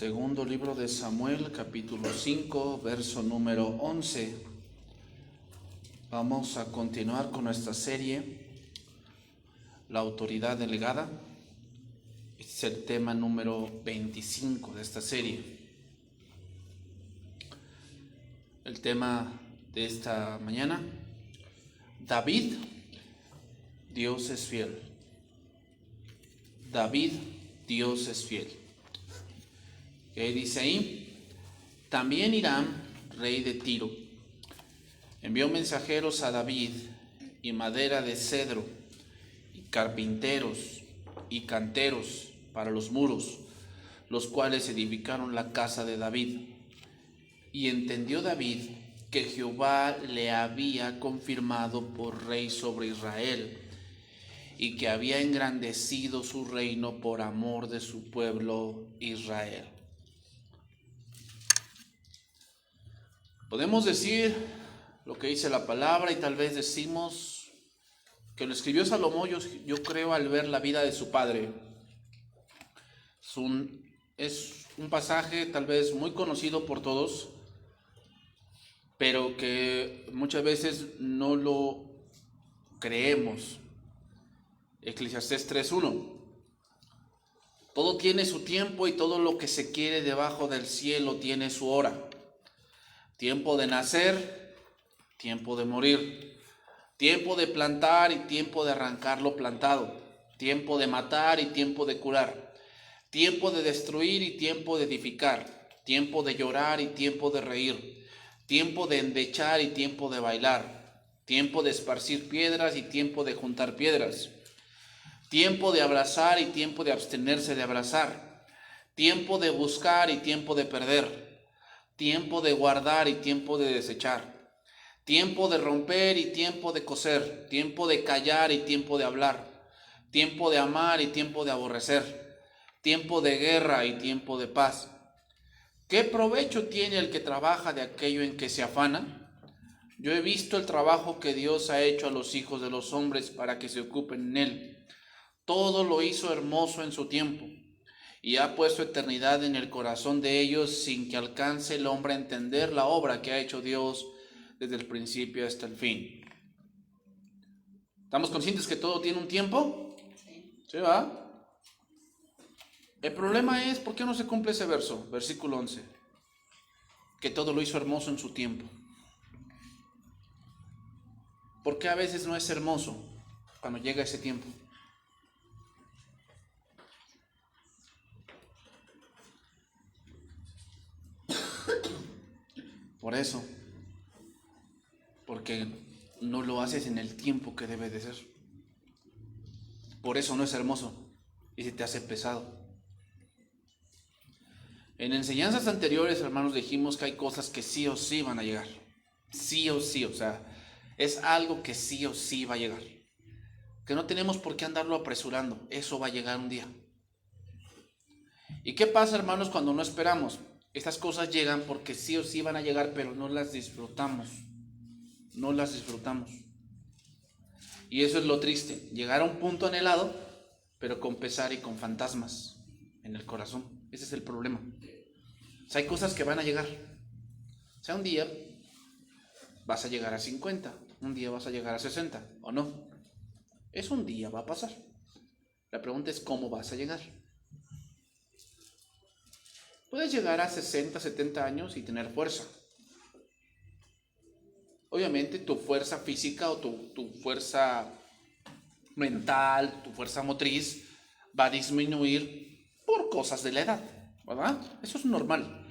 Segundo libro de Samuel, capítulo 5, verso número 11. Vamos a continuar con nuestra serie, la autoridad delegada. Este es el tema número 25 de esta serie. El tema de esta mañana: David, Dios es fiel. David, Dios es fiel. ¿Qué dice ahí? También Hiram, rey de Tiro, envió mensajeros a David, y madera de cedro, y carpinteros, y canteros para los muros, los cuales edificaron la casa de David. Y entendió David que Jehová le había confirmado por rey sobre Israel, y que había engrandecido su reino por amor de su pueblo Israel. Podemos decir lo que dice la palabra, y tal vez decimos que lo escribió Salomón, yo creo, al ver la vida de su padre. Es un pasaje tal vez muy conocido por todos, pero que muchas veces no lo creemos. Eclesiastés 3:1. Todo tiene su tiempo, y todo lo que se quiere debajo del cielo tiene su hora. Tiempo de nacer, tiempo de morir. Tiempo de plantar y tiempo de arrancar lo plantado. Tiempo de matar y tiempo de curar. Tiempo de destruir y tiempo de edificar. Tiempo de llorar y tiempo de reír. Tiempo de endechar y tiempo de bailar. Tiempo de esparcir piedras y tiempo de juntar piedras. Tiempo de abrazar y tiempo de abstenerse de abrazar. Tiempo de buscar y tiempo de perder. Tiempo de guardar y tiempo de desechar. Tiempo de romper y tiempo de coser. Tiempo de callar y tiempo de hablar. Tiempo de amar y tiempo de aborrecer. Tiempo de guerra y tiempo de paz. ¿Qué provecho tiene el que trabaja de aquello en que se afana? Yo he visto el trabajo que Dios ha hecho a los hijos de los hombres para que se ocupen en él. Todo lo hizo hermoso en su tiempo, y ha puesto eternidad en el corazón de ellos, sin que alcance el hombre a entender la obra que ha hecho Dios desde el principio hasta el fin. ¿Estamos conscientes que todo tiene un tiempo? ¿Sí va? El problema es, ¿por qué no se cumple ese verso? Versículo 11. Que todo lo hizo hermoso en su tiempo. ¿Por qué a veces no es hermoso cuando llega ese tiempo? Por eso, porque no lo haces en el tiempo que debe de ser. Por eso no es hermoso y se te hace pesado. En enseñanzas anteriores, hermanos, dijimos que hay cosas que sí o sí van a llegar. Sí o sí, o sea, es algo que sí o sí va a llegar. Que no tenemos por qué andarlo apresurando, eso va a llegar un día. ¿Y qué pasa, hermanos, cuando no esperamos? Estas cosas llegan porque sí o sí van a llegar, pero no las disfrutamos. No las disfrutamos. Y eso es lo triste, llegar a un punto anhelado, pero con pesar y con fantasmas en el corazón. Ese es el problema. O sea, hay cosas que van a llegar. O sea, un día vas a llegar a 50, un día vas a llegar a 60, ¿o no? Eso un día va a pasar. La pregunta es cómo vas a llegar. Puedes llegar a 60, 70 años y tener fuerza. Obviamente tu fuerza física o tu fuerza mental, tu fuerza motriz va a disminuir por cosas de la edad, ¿verdad? Eso es normal.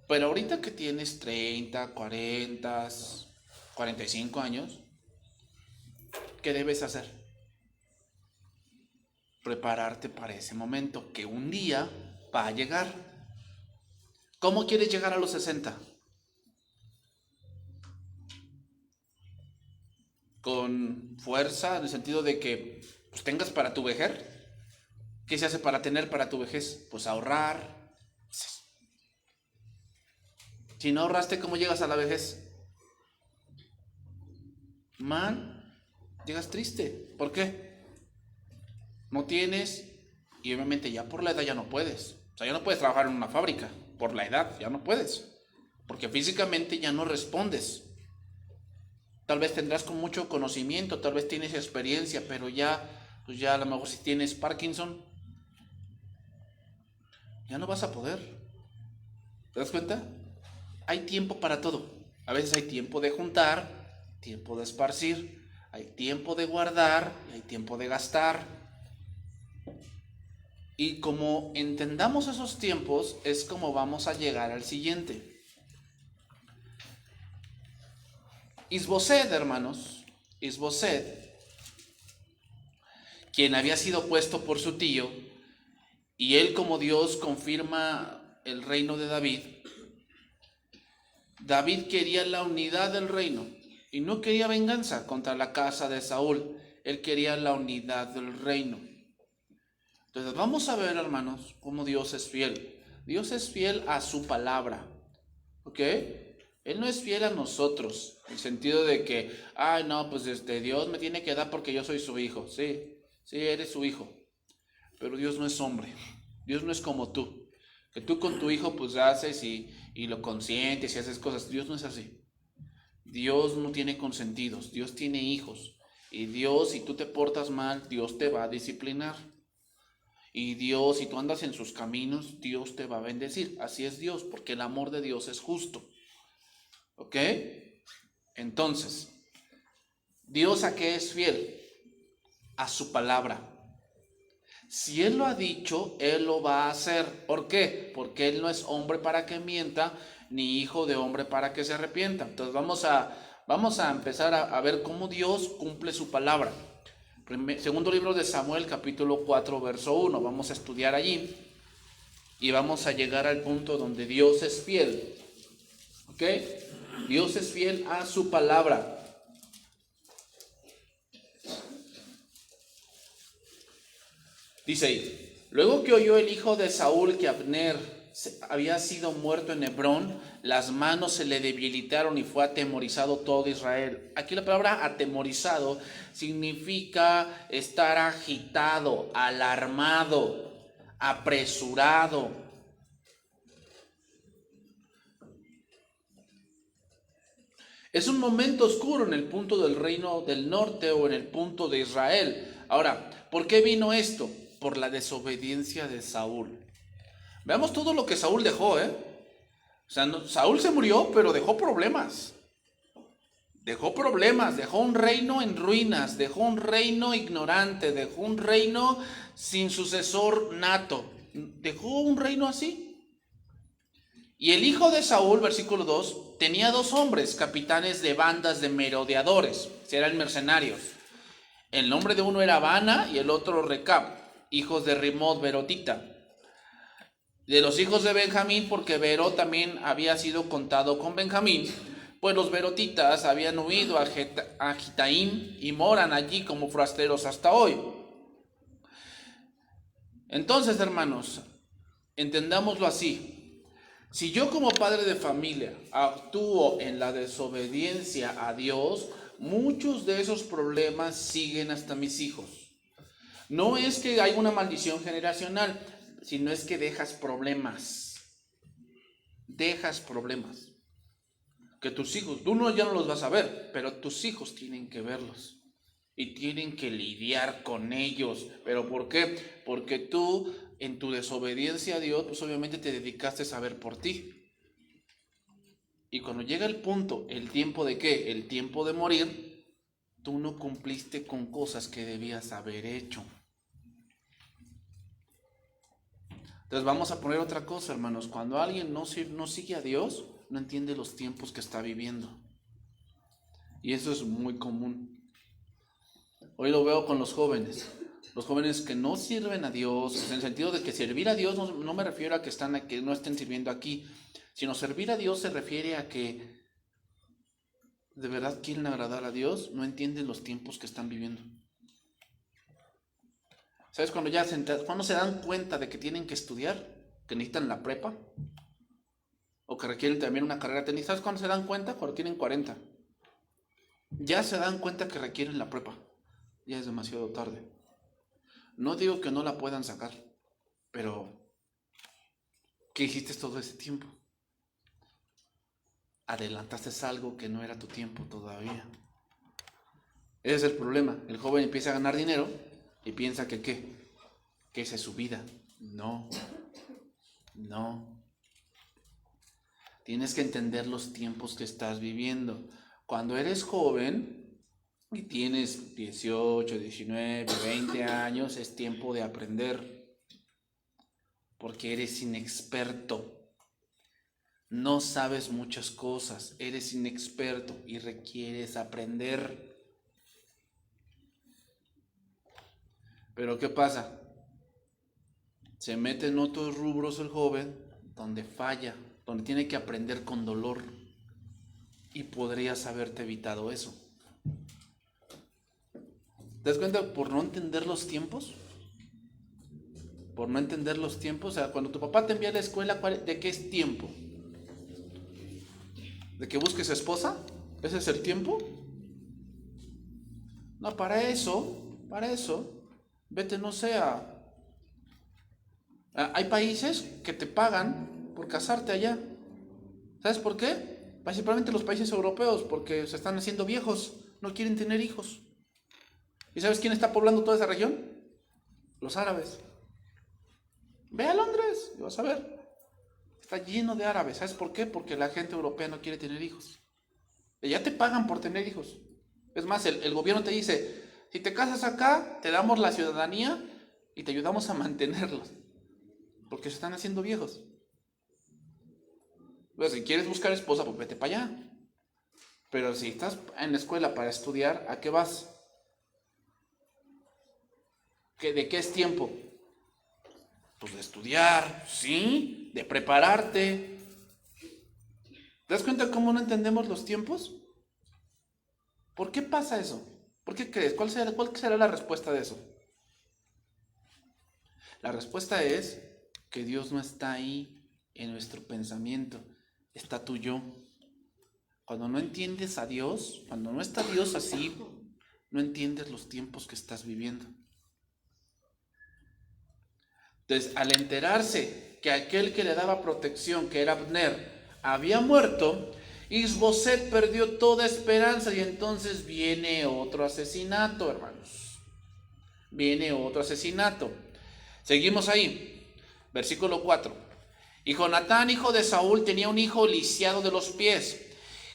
Pero ahorita que tienes 30, 40, 45 años, ¿qué debes hacer? Prepararte para ese momento que un día va a llegar. ¿Cómo quieres llegar a los 60? Con fuerza, en el sentido de que pues, tengas para tu vejez. ¿Qué se hace para tener para tu vejez? Pues ahorrar. Si no ahorraste, ¿cómo llegas a la vejez? Man, llegas triste. ¿Por qué? No tienes, y obviamente ya por la edad ya no puedes. sea, ya no puedes trabajar en una fábrica por la edad, ya no puedes, porque físicamente ya no respondes. Tal vez tendrás con mucho conocimiento, tal vez tienes experiencia, pero ya, pues ya a lo mejor si tienes Parkinson, ya no vas a poder. ¿Te das cuenta? Hay tiempo para todo. A veces hay tiempo de juntar, tiempo de esparcir, hay tiempo de guardar y hay tiempo de gastar. Y como entendamos esos tiempos, es como vamos a llegar al siguiente. Isboset, hermanos, Isboset, quien había sido puesto por su tío, y él como Dios confirma el reino de David. David quería la unidad del reino y no quería venganza contra la casa de Saúl. Él quería la unidad del reino. Entonces vamos a ver, hermanos, cómo Dios es fiel. Dios es fiel a su palabra, ¿ok? Él no es fiel a nosotros, en el sentido de que, ay, no, pues Dios me tiene que dar porque yo soy su hijo. Sí, eres su hijo, pero Dios no es hombre. Dios no es como tú, que tú con tu hijo pues haces y lo consientes y haces cosas. Dios no es así. Dios no tiene consentidos, Dios tiene hijos. Y Dios, si tú te portas mal, Dios te va a disciplinar. Y Dios, si tú andas en sus caminos, Dios te va a bendecir. Así es Dios, porque el amor de Dios es justo. ¿Ok? Entonces, ¿Dios a qué es fiel? A su palabra. Si Él lo ha dicho, Él lo va a hacer. ¿Por qué? Porque Él no es hombre para que mienta, ni hijo de hombre para que se arrepienta. Entonces vamos a empezar a ver cómo Dios cumple su palabra. Segundo libro de Samuel, capítulo 4, verso 1. Vamos a estudiar allí y vamos a llegar al punto donde Dios es fiel. ¿Ok? Dios es fiel a su palabra. Dice ahí: luego que oyó el hijo de Saúl que Abner había sido muerto en Hebrón, las manos se le debilitaron y fue atemorizado todo Israel. Aquí la palabra atemorizado significa estar agitado, alarmado, apresurado. Es un momento oscuro en el punto del reino del norte o en el punto de Israel. Ahora, ¿por qué vino esto? Por la desobediencia de Saúl. Veamos todo lo que Saúl dejó, O sea, Saúl se murió, pero dejó problemas. Dejó un reino en ruinas, dejó un reino ignorante, dejó un reino sin sucesor nato. Dejó un reino así. Y el hijo de Saúl, versículo 2, tenía 2 hombres, capitanes de bandas de merodeadores, eran mercenarios. El nombre de uno era Bana y el otro Recab, hijos de Rimot Berotita. De los hijos de Benjamín, porque Bero también había sido contado con Benjamín, pues los berotitas habían huido a Gitaim y moran allí como forasteros hasta hoy. Entonces, hermanos, entendámoslo así. Si yo como padre de familia actúo en la desobediencia a Dios, muchos de esos problemas siguen hasta mis hijos. No es que hay una maldición generacional, sino es que dejas problemas. Dejas problemas. Que tus hijos, tú ya no los vas a ver, pero tus hijos tienen que verlos. Y tienen que lidiar con ellos. ¿Pero por qué? Porque tú, en tu desobediencia a Dios, pues obviamente te dedicaste a ver por ti. Y cuando llega el punto, ¿el tiempo de qué? El tiempo de morir, tú no cumpliste con cosas que debías haber hecho. Entonces vamos a poner otra cosa, hermanos. Cuando alguien no sigue a Dios, no entiende los tiempos que está viviendo. Y eso es muy común. Hoy lo veo con los jóvenes. Los jóvenes que no sirven a Dios, en el sentido de que servir a Dios no me refiero a que no estén sirviendo aquí, sino servir a Dios se refiere a que de verdad quieren agradar a Dios, no entienden los tiempos que están viviendo. ¿Sabes? Cuando se dan cuenta de que tienen que estudiar, que necesitan la prepa, o que requieren también una carrera técnica. ¿Sabes cuándo se dan cuenta? Cuando tienen 40. Ya se dan cuenta que requieren la prepa. Ya es demasiado tarde. No digo que no la puedan sacar, pero ¿Qué hiciste todo ese tiempo? Adelantaste algo que no era tu tiempo todavía. Ese es el problema. El joven empieza a ganar dinero y piensa que ¿qué? Que esa es su vida. No. Tienes que entender los tiempos que estás viviendo. Cuando eres joven y tienes 18, 19, 20 años, es tiempo de aprender. Porque eres inexperto. No sabes muchas cosas. Eres inexperto y requieres aprender. Pero ¿qué pasa? Se mete en otros rubros el joven donde falla, donde tiene que aprender con dolor, y podrías haberte evitado eso. ¿Te das cuenta? Por no entender los tiempos. Por no entender los tiempos. O sea, cuando tu papá te envía a la escuela, ¿de qué es tiempo? ¿De que busques esposa? ¿Ese es el tiempo? No, para eso, vete, no sé, hay países que te pagan por casarte allá. ¿Sabes por qué? Principalmente los países europeos, porque se están haciendo viejos, no quieren tener hijos. ¿Y sabes quién está poblando toda esa región? Los árabes. Ve a Londres y vas a ver. Está lleno de árabes. ¿Sabes por qué? Porque la gente europea no quiere tener hijos. Y ya te pagan por tener hijos. Es más, el gobierno te dice, si te casas acá, te damos la ciudadanía y te ayudamos a mantenerlos. Porque se están haciendo viejos. Pues si quieres buscar esposa, pues vete para allá. Pero si estás en la escuela para estudiar, ¿a qué vas? ¿De qué es tiempo? Pues de estudiar, ¿sí? De prepararte. ¿Te das cuenta cómo no entendemos los tiempos? ¿Por qué pasa eso? ¿Por qué crees? ¿Cuál será la respuesta de eso? La respuesta es que Dios no está ahí en nuestro pensamiento, está tu yo. Cuando no entiendes a Dios, cuando no está Dios así, no entiendes los tiempos que estás viviendo. Entonces, al enterarse que aquel que le daba protección, que era Abner, había muerto, Isboset perdió toda esperanza y entonces viene otro asesinato, hermanos. Viene otro asesinato. Seguimos ahí, versículo 4. Y Jonatán, hijo de Saúl, tenía un hijo lisiado de los pies,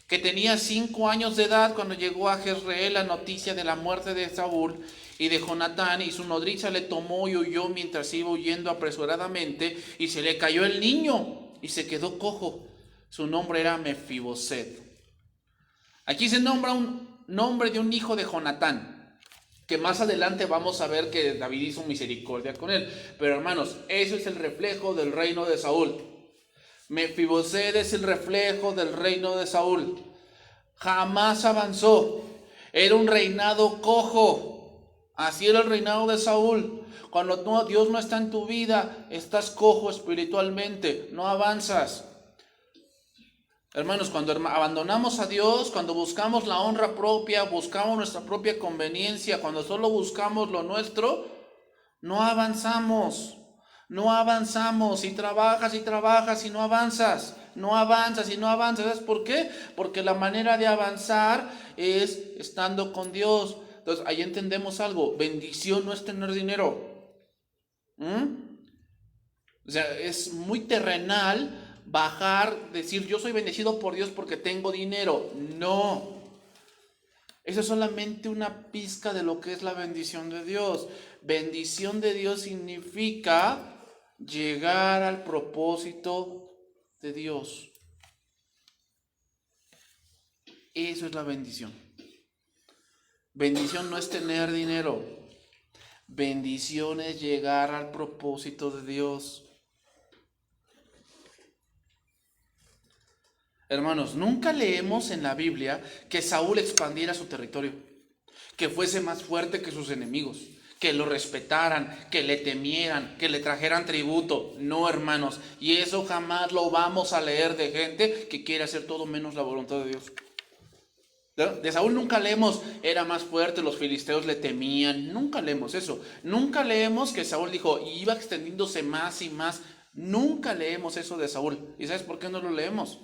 que tenía 5 años de edad cuando llegó a Jezreel la noticia de la muerte de Saúl y de Jonatán, y su nodriza le tomó y huyó mientras iba huyendo apresuradamente, y se le cayó el niño y se quedó cojo. Su nombre era Mefiboset. Aquí se nombra un nombre de un hijo de Jonatán, que más adelante vamos a ver que David hizo misericordia con él. Pero hermanos, eso es el reflejo del reino de Saúl. Mefiboset es el reflejo del reino de Saúl. Jamás avanzó. Era un reinado cojo. Así era el reinado de Saúl. Cuando Dios no está en tu vida, estás cojo espiritualmente, no avanzas. Hermanos, cuando abandonamos a Dios, cuando buscamos la honra propia, buscamos nuestra propia conveniencia, cuando solo buscamos lo nuestro, no avanzamos. No avanzamos. Y trabajas y trabajas y no avanzas. No avanzas y no avanzas. ¿Sabes por qué? Porque la manera de avanzar es estando con Dios. Entonces, ahí entendemos algo. Bendición no es tener dinero. O sea, es muy terrenal bajar, decir yo soy bendecido por Dios porque tengo dinero. No. Eso es solamente una pizca de lo que es la bendición de Dios. Bendición de Dios significa llegar al propósito de Dios. Eso es la bendición. Bendición no es tener dinero. Bendición es llegar al propósito de Dios. Hermanos, nunca leemos en la Biblia que Saúl expandiera su territorio, que fuese más fuerte que sus enemigos, que lo respetaran, que le temieran, que le trajeran tributo. No, hermanos, y eso jamás lo vamos a leer de gente que quiere hacer todo menos la voluntad de Dios. De Saúl nunca leemos, era más fuerte, los filisteos le temían. Nunca leemos eso. Nunca leemos que Saúl dijo, y iba extendiéndose más y más. Nunca leemos eso de Saúl. ¿Y sabes por qué no lo leemos?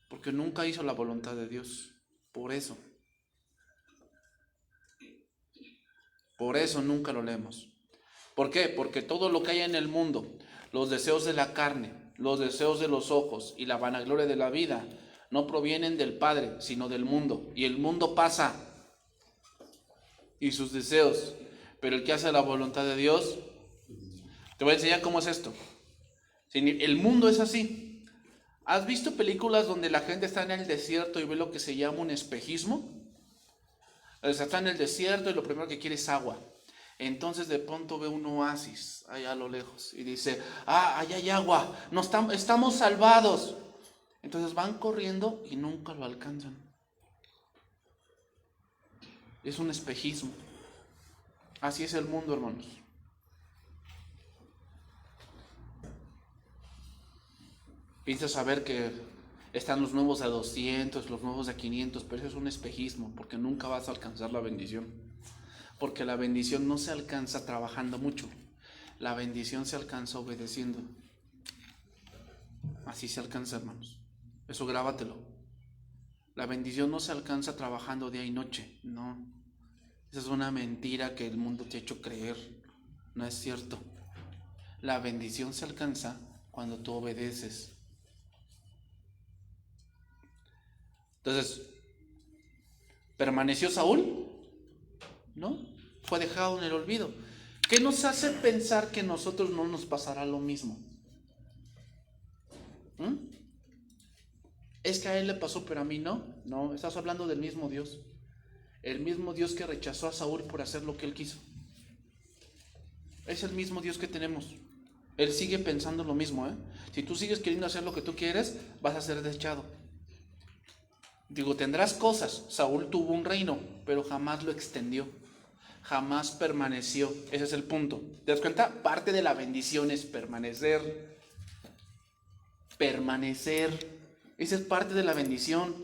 Porque nunca hizo la voluntad de Dios. Por eso. Por eso nunca lo leemos. ¿Por qué? Porque todo lo que hay en el mundo, los deseos de la carne, los deseos de los ojos y la vanagloria de la vida, no provienen del Padre, sino del mundo. Y el mundo pasa, y sus deseos. Pero el que hace la voluntad de Dios, te voy a enseñar cómo es esto. El mundo es así. ¿Has visto películas donde la gente está en el desierto y ve lo que se llama un espejismo? O sea, está en el desierto y lo primero que quiere es agua. Entonces de pronto ve un oasis allá a lo lejos y dice, allá hay agua, estamos salvados. Entonces van corriendo y nunca lo alcanzan. Es un espejismo. Así es el mundo, hermanos. Piensas saber que están los nuevos a 200, los nuevos a 500, pero eso es un espejismo, porque nunca vas a alcanzar la bendición. Porque la bendición no se alcanza trabajando mucho. La bendición se alcanza obedeciendo. Así se alcanza, hermanos. Eso grábatelo. La bendición no se alcanza trabajando día y noche. No. Esa es una mentira que el mundo te ha hecho creer. No es cierto. La bendición se alcanza cuando tú obedeces. Entonces, ¿permaneció Saúl? No, fue dejado en el olvido. ¿Qué nos hace pensar que a nosotros no nos pasará lo mismo? Es que a él le pasó, pero a mí no. No, estás hablando del mismo Dios. El mismo Dios que rechazó a Saúl por hacer lo que él quiso. Es el mismo Dios que tenemos. Él sigue pensando lo mismo, Si tú sigues queriendo hacer lo que tú quieres, vas a ser desechado. Tendrás cosas. Saúl tuvo un reino, pero jamás lo extendió. Jamás permaneció. Ese es el punto. ¿Te das cuenta? Parte de la bendición es permanecer. Permanecer. Esa es parte de la bendición.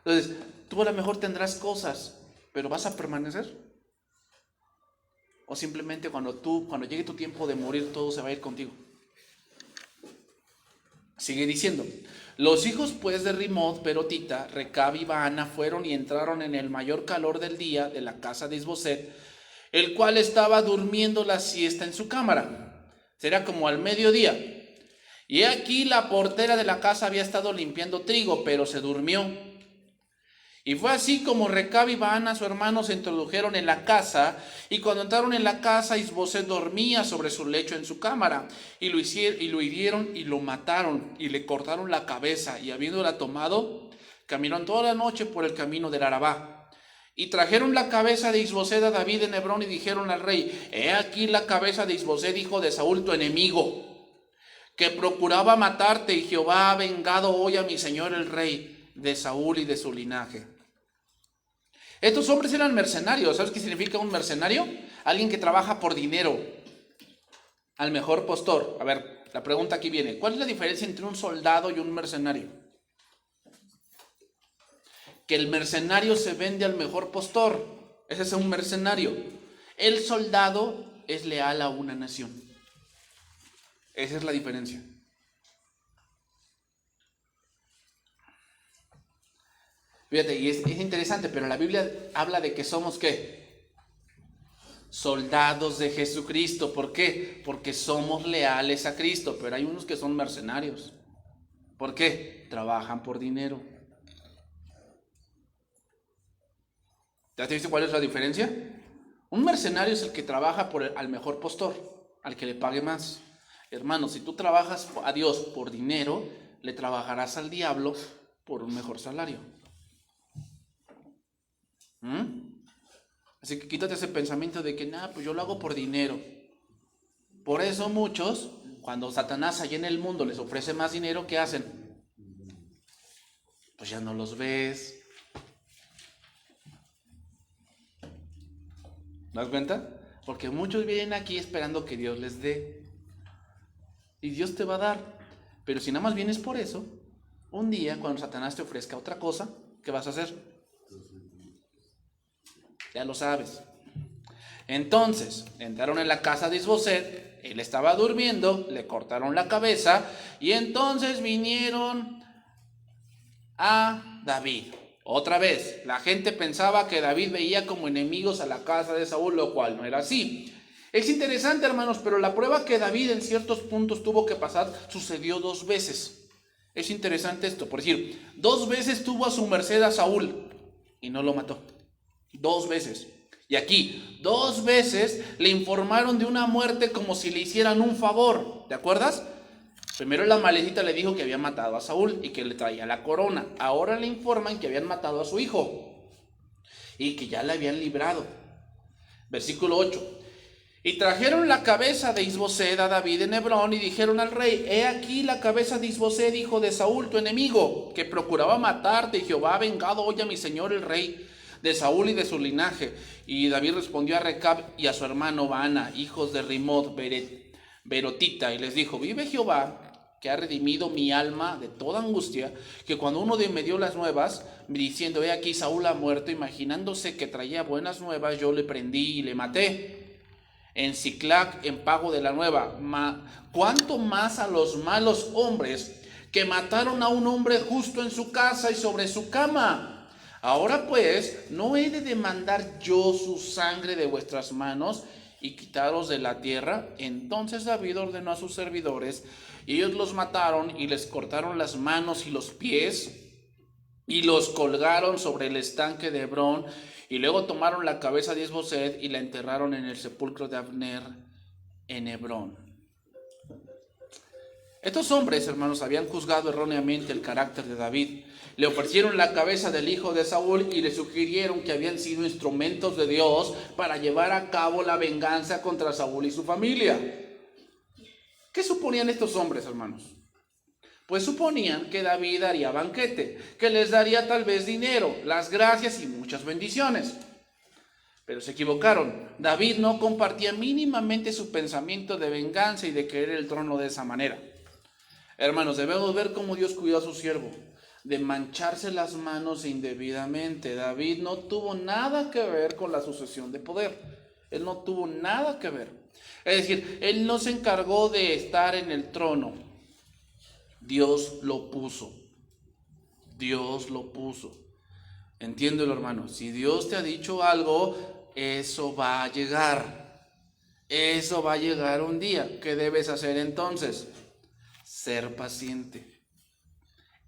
Entonces, tú a lo mejor tendrás cosas, pero ¿vas a permanecer? O simplemente cuando llegue tu tiempo de morir, todo se va a ir contigo. Sigue diciendo, los hijos pues de Rimót, Berotita, Recab y Baana fueron y entraron en el mayor calor del día de la casa de Isboset, el cual estaba durmiendo la siesta en su cámara. Será como al mediodía. Y aquí la portera de la casa había estado limpiando trigo, pero se durmió. Y fue así como Recab y Baana, su hermano, se introdujeron en la casa, y cuando entraron en la casa, Isboset dormía sobre su lecho en su cámara, y lo hirieron y lo mataron, y le cortaron la cabeza, y habiéndola tomado, caminaron toda la noche por el camino del Arabá. Y trajeron la cabeza de Isboset a David en Hebrón, y dijeron al rey, he aquí la cabeza de Isboset, hijo de Saúl, tu enemigo, que procuraba matarte, y Jehová ha vengado hoy a mi señor el rey de Saúl y de su linaje. Estos hombres eran mercenarios. ¿Sabes qué significa un mercenario? Alguien que trabaja por dinero. Al mejor postor. A ver, la pregunta aquí viene. ¿Cuál es la diferencia entre un soldado y un mercenario? Que el mercenario se vende al mejor postor. Ese es un mercenario. El soldado es leal a una nación. Esa es la diferencia. Fíjate, y es interesante, pero la Biblia habla de que somos ¿qué? Soldados de Jesucristo. ¿Por qué? Porque somos leales a Cristo, pero hay unos que son mercenarios. ¿Por qué? Trabajan por dinero. ¿Te has visto cuál es la diferencia? Un mercenario es el que trabaja al mejor postor, al que le pague más. Hermano, si tú trabajas a Dios por dinero, le trabajarás al diablo por un mejor salario. Así que quítate ese pensamiento de que pues yo lo hago por dinero. Por eso muchos, cuando Satanás allá en el mundo les ofrece más dinero, ¿qué hacen? Pues ya no los ves. ¿Te das cuenta? Porque muchos vienen aquí esperando que Dios les dé. Y Dios te va a dar. Pero si nada más vienes por eso, un día cuando Satanás te ofrezca otra cosa, ¿qué vas a hacer? Ya lo sabes. Entonces, entraron en la casa de Isboset, él estaba durmiendo, le cortaron la cabeza y entonces vinieron a David. Otra vez, la gente pensaba que David veía como enemigos a la casa de Saúl, lo cual no era así. Es interesante, hermanos, pero la prueba que David en ciertos puntos tuvo que pasar sucedió 2 veces. Es interesante esto, por decir, 2 veces tuvo a su merced a Saúl y no lo mató. 2 veces. Y aquí, 2 veces le informaron de una muerte como si le hicieran un favor. ¿Te acuerdas? Primero la malecita le dijo que había matado a Saúl y que le traía la corona. Ahora le informan que habían matado a su hijo y que ya le habían librado. Versículo 8. Y trajeron la cabeza de Isbosed a David en Hebrón y dijeron al rey: he aquí la cabeza de Isbosed, hijo de Saúl, tu enemigo, que procuraba matarte, y Jehová ha vengado hoy a mi señor el rey de Saúl y de su linaje. Y David respondió a Recab y a su hermano Baana, hijos de Rimot Berotita, y les dijo: vive Jehová, que ha redimido mi alma de toda angustia, que cuando uno de me dio las nuevas, diciendo: he aquí Saúl ha muerto, imaginándose que traía buenas nuevas, yo le prendí y le maté en Siclac en pago de la nueva. ¿Cuánto más a los malos hombres que mataron a un hombre justo en su casa y sobre su cama? Ahora pues, ¿no he de demandar yo su sangre de vuestras manos y quitaros de la tierra? Entonces David ordenó a sus servidores, y ellos los mataron y les cortaron las manos y los pies y los colgaron sobre el estanque de Hebrón. Y luego tomaron la cabeza de Isbosed y la enterraron en el sepulcro de Abner en Hebrón. Estos hombres, hermanos, habían juzgado erróneamente el carácter de David. Le ofrecieron la cabeza del hijo de Saúl y le sugirieron que habían sido instrumentos de Dios para llevar a cabo la venganza contra Saúl y su familia. ¿Qué suponían estos hombres, hermanos? Pues suponían que David haría banquete, que les daría tal vez dinero, las gracias y muchas bendiciones. Pero se equivocaron. David no compartía mínimamente su pensamiento de venganza y de querer el trono de esa manera. Hermanos, debemos ver cómo Dios cuidó a su siervo de mancharse las manos indebidamente. David no tuvo nada que ver con la sucesión de poder. Él no tuvo nada que ver. Es decir, él no se encargó de estar en el trono. Dios lo puso. Dios lo puso. Entiéndelo, hermano. Si Dios te ha dicho algo, eso va a llegar. Eso va a llegar un día. ¿Qué debes hacer entonces? Ser paciente.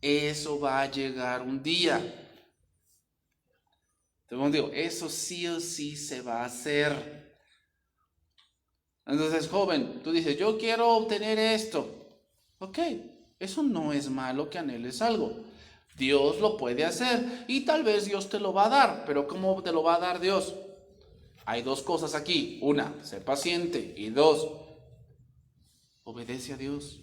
Eso va a llegar un día. Entonces digo, eso sí o sí se va a hacer. Entonces, joven, tú dices, yo quiero obtener esto. Ok, eso no es malo que anheles algo. Dios lo puede hacer y tal vez Dios te lo va a dar. Pero ¿cómo te lo va a dar Dios? Hay 2 cosas aquí. 1, sé paciente. Y 2, obedece a Dios.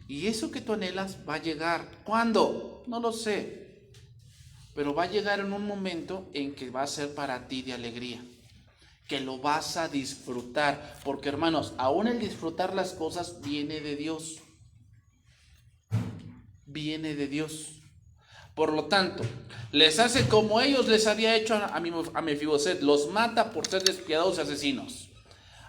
Y eso que tú anhelas va a llegar. ¿Cuándo? No lo sé. Pero va a llegar en un momento en que va a ser para ti de alegría. Que lo vas a disfrutar. Porque, hermanos, aún el disfrutar las cosas viene de Dios. Viene de Dios. Por lo tanto, les hace como ellos les había hecho a Mefiboset. Los mata por ser despiadados y asesinos.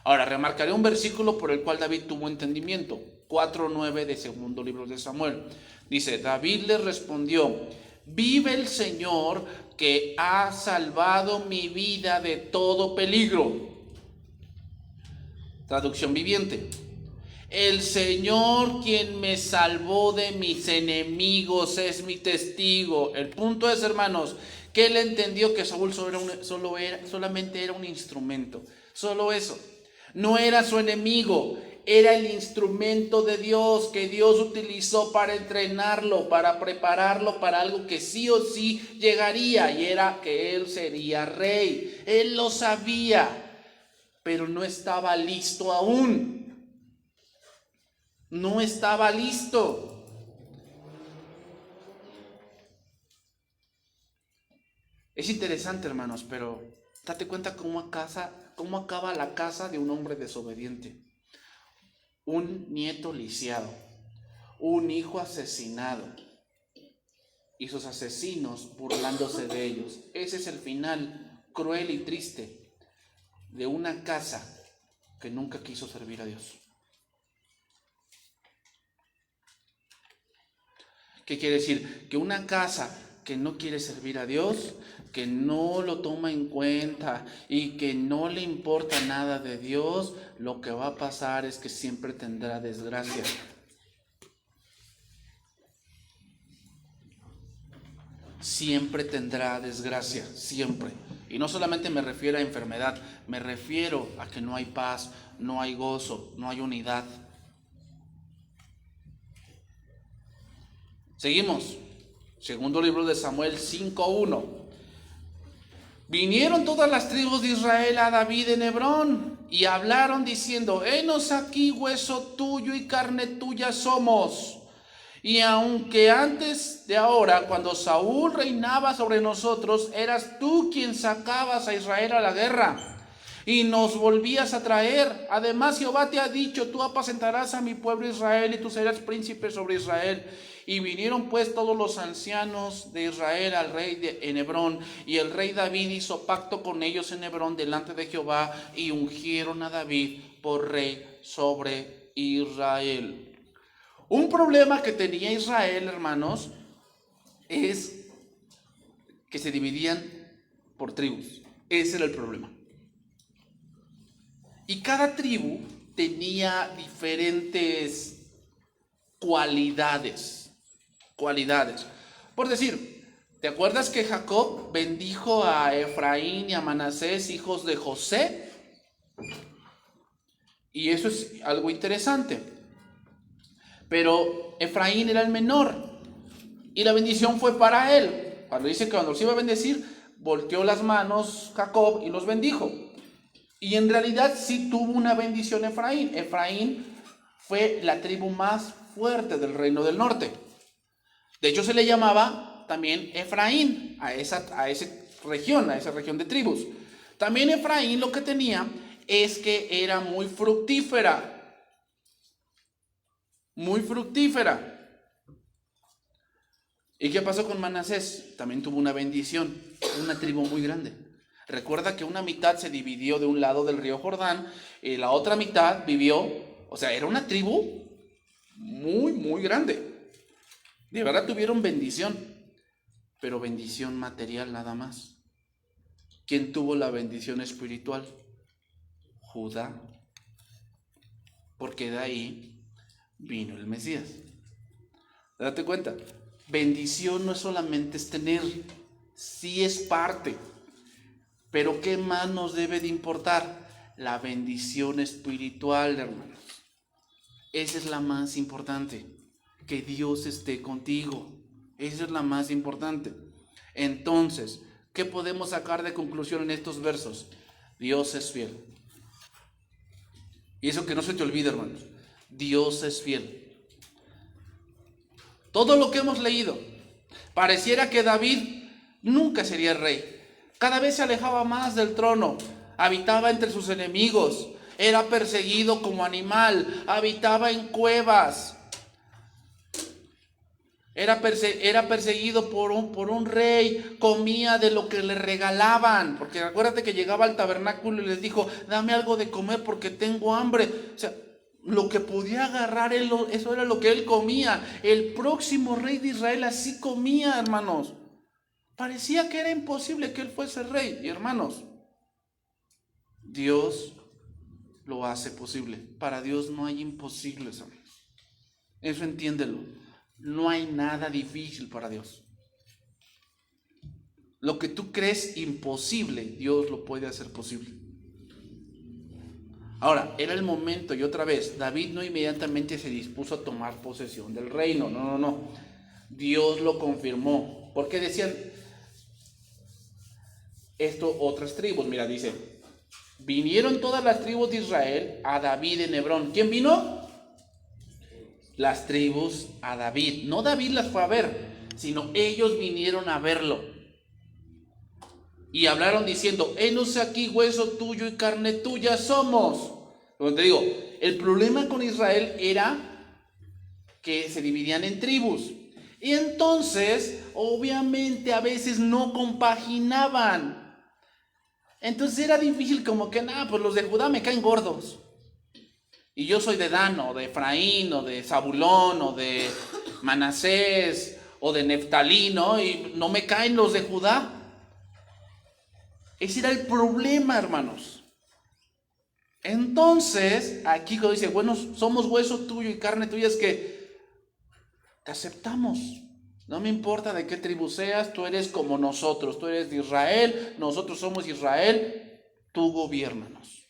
Ahora, remarcaré un versículo por el cual David tuvo entendimiento. 4:9 de segundo libro de Samuel. Dice, David le respondió: vive el Señor, que ha salvado mi vida de todo peligro. Traducción viviente. El Señor, quien me salvó de mis enemigos, es mi testigo. El punto es, hermanos, que él entendió que Saúl solamente era un instrumento. Solo eso. No era su enemigo, era el instrumento de Dios que Dios utilizó para entrenarlo, para prepararlo para algo que sí o sí llegaría, y era que él sería rey. Él lo sabía, pero no estaba listo aún. No estaba listo. Es interesante, hermanos, pero date cuenta cómo acaba la casa de un hombre desobediente. Un nieto lisiado, un hijo asesinado y sus asesinos burlándose de ellos. Ese es el final cruel y triste de una casa que nunca quiso servir a Dios. ¿Qué quiere decir? Que una casa que no quiere servir a Dios, que no lo toma en cuenta y que no le importa nada de Dios, lo que va a pasar es que siempre tendrá desgracia. Siempre tendrá desgracia, siempre. Y no solamente me refiero a enfermedad, me refiero a que no hay paz, no hay gozo, no hay unidad. Seguimos. Segundo libro de Samuel 5:1. Vinieron todas las tribus de Israel a David en Hebrón y hablaron diciendo: henos aquí, hueso tuyo y carne tuya somos. Y aunque antes de ahora, cuando Saúl reinaba sobre nosotros, eras tú quien sacabas a Israel a la guerra y nos volvías a traer. Además, Jehová te ha dicho: tú apacentarás a mi pueblo Israel y tú serás príncipe sobre Israel. Y vinieron pues todos los ancianos de Israel al rey en Hebrón, y el rey David hizo pacto con ellos en Hebrón delante de Jehová, y ungieron a David por rey sobre Israel. Un problema que tenía Israel, hermanos, es que se dividían por tribus. Ese era el problema. Y cada tribu tenía diferentes cualidades. Por decir, ¿te acuerdas que Jacob bendijo a Efraín y a Manasés, hijos de José? Y eso es algo interesante. Pero Efraín era el menor y la bendición fue para él. Cuando dice que cuando los iba a bendecir, volteó las manos Jacob y los bendijo. Y en realidad sí tuvo una bendición Efraín. Efraín fue la tribu más fuerte del reino del norte. De hecho, se le llamaba también Efraín a esa región de tribus. También Efraín lo que tenía es que era muy fructífera. Muy fructífera. ¿Y qué pasó con Manasés? También tuvo una bendición, una tribu muy grande. Recuerda que una mitad se dividió de un lado del río Jordán y la otra mitad vivió, o sea, era una tribu muy, muy grande. De verdad tuvieron bendición, pero bendición material nada más. ¿Quién tuvo la bendición espiritual? Judá. Porque de ahí vino el Mesías. Date cuenta, bendición no solamente es tener, sí es parte, pero ¿qué más nos debe de importar? La bendición espiritual, hermanos. Esa es la más importante. Que Dios esté contigo. Esa es la más importante. Entonces, ¿qué podemos sacar de conclusión en estos versos? Dios es fiel. Y eso que no se te olvide, hermanos. Dios es fiel. Todo lo que hemos leído, pareciera que David nunca sería rey. Cada vez se alejaba más del trono. Habitaba entre sus enemigos. Era perseguido como animal. Habitaba en cuevas. Era perseguido por un rey, comía de lo que le regalaban, porque acuérdate que llegaba al tabernáculo y les dijo: dame algo de comer porque tengo hambre. O sea, lo que podía agarrar él, eso era lo que él comía. El próximo rey de Israel así comía, hermanos. Parecía que era imposible que él fuese rey. Y hermanos, Dios lo hace posible. Para Dios no hay imposibles, hermanos. Eso entiéndelo. No hay nada difícil para Dios. Lo que tú crees imposible, Dios lo puede hacer posible. Ahora, era el momento, y otra vez, David no inmediatamente se dispuso a tomar posesión del reino. No. Dios lo confirmó. ¿Por qué decían esto otras tribus? Mira, dice: vinieron todas las tribus de Israel a David en Hebrón. ¿Quién vino? Las tribus a David. No David las fue a ver, sino ellos vinieron a verlo. Y hablaron diciendo: henos aquí, hueso tuyo y carne tuya somos. Como te digo, el problema con Israel era que se dividían en tribus. Y entonces, obviamente, a veces no compaginaban. Entonces era difícil, como que, pues los de Judá me caen gordos. y yo soy de Dan, o de Efraín, o de Zabulón, o de Manasés, o de Neftalí, ¿no? Y no me caen los de Judá. Ese era el problema, hermanos. Entonces, aquí cuando dice, bueno, somos hueso tuyo y carne tuya, es que te aceptamos. No me importa de qué tribu seas, tú eres como nosotros, tú eres de Israel, nosotros somos Israel, tú gobiérnanos.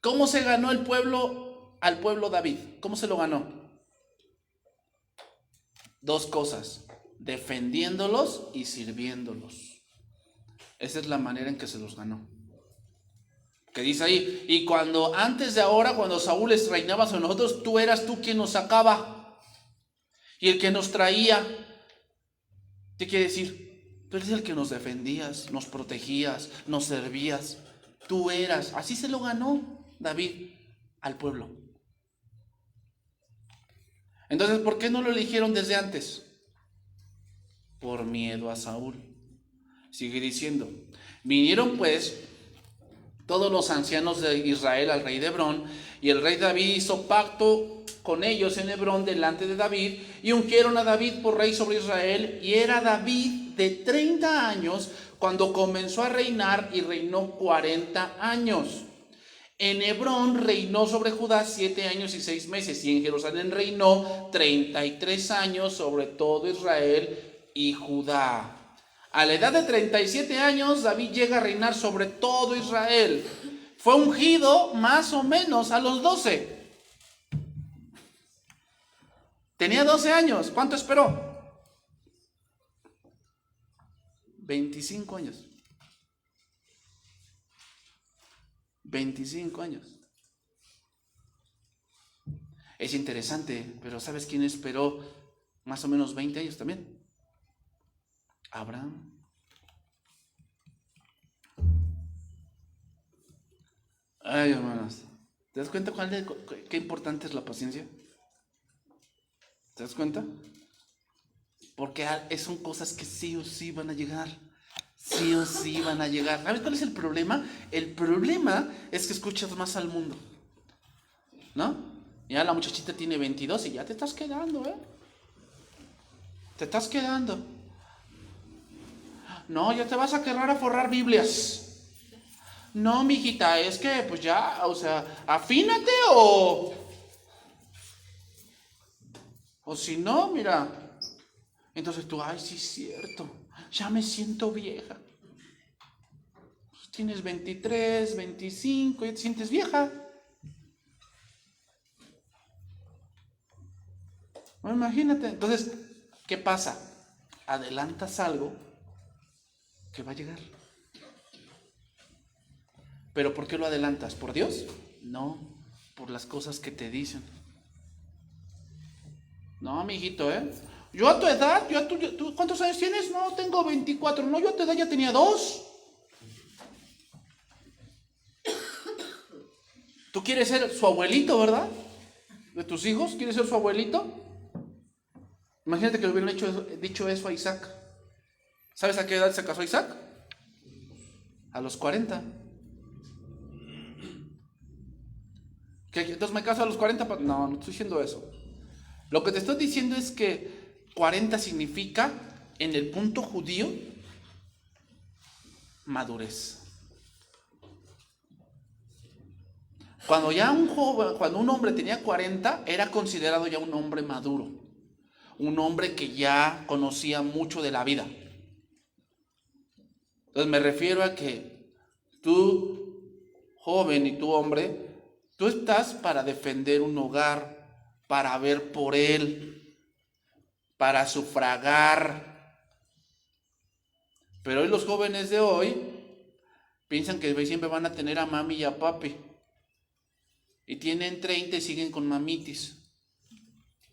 ¿Cómo se ganó el pueblo al pueblo David? ¿Cómo se lo ganó? Dos cosas, defendiéndolos y sirviéndolos. Esa es la manera en que se los ganó. Que dice ahí, y cuando antes de ahora, cuando Saúl reinaba sobre nosotros, tú quien nos sacaba y el que nos traía. ¿Qué quiere decir? Tú eres el que nos defendías, nos protegías, nos servías. Tú eras. Así se lo ganó David al pueblo. Entonces, ¿por qué no lo eligieron desde antes? Por miedo a Saúl. Sigue diciendo, vinieron pues todos los ancianos de Israel al rey de Hebrón, y el rey David hizo pacto con ellos en Hebrón delante de David, y ungieron a David por rey sobre Israel, y era David de 30 años cuando comenzó a reinar, y reinó 40 años. En Hebrón reinó sobre Judá 7 años y 6 meses, y en Jerusalén reinó 33 años sobre todo Israel y Judá. A la edad de 37 años, David llega a reinar sobre todo Israel. Fue ungido más o menos a los 12. Tenía 12 años. ¿Cuánto esperó? 25 años. 25 años. Es interesante, pero ¿sabes quién esperó más o menos 20 años también? Abraham. Ay, hermanos, ¿te das cuenta qué importante es la paciencia? ¿Te das cuenta? Porque son cosas que sí o sí van a llegar. Sí o sí van a llegar. ¿Sabes cuál es el problema? El problema es que escuchas más al mundo, ¿no? Ya la muchachita tiene 22 y ya te estás quedando, ¿eh? Te estás quedando. No, ya te vas a quedar a forrar Biblias. No, mijita, es que pues ya, o sea, afínate o si no, mira. Entonces tú, ay, sí es cierto, ya me siento vieja. Pues tienes 23, 25, ya te sientes vieja. No, imagínate. Entonces, ¿qué pasa? Adelantas algo que va a llegar. ¿Pero por qué lo adelantas? ¿Por Dios? No, por las cosas que te dicen. No, mijito, Yo a tu edad, ¿tú cuántos años tienes? No, tengo 24. No, yo a tu edad ya tenía 2. Tú quieres ser su abuelito, ¿verdad? De tus hijos, ¿quieres ser su abuelito? Imagínate que le hubieran dicho eso a Isaac. ¿Sabes a qué edad se casó Isaac? A los 40. Entonces me caso a los 40. No, no estoy diciendo eso. Lo que te estoy diciendo es que 40 significa, en el punto judío, madurez. Cuando un hombre tenía 40, era considerado ya un hombre maduro. Un hombre que ya conocía mucho de la vida. Entonces me refiero a que tú, joven, y tú, hombre, tú estás para defender un hogar, para ver por él, para sufragar. Pero hoy los jóvenes de hoy piensan que siempre van a tener a mami y a papi. Y tienen 30 y siguen con mamitis,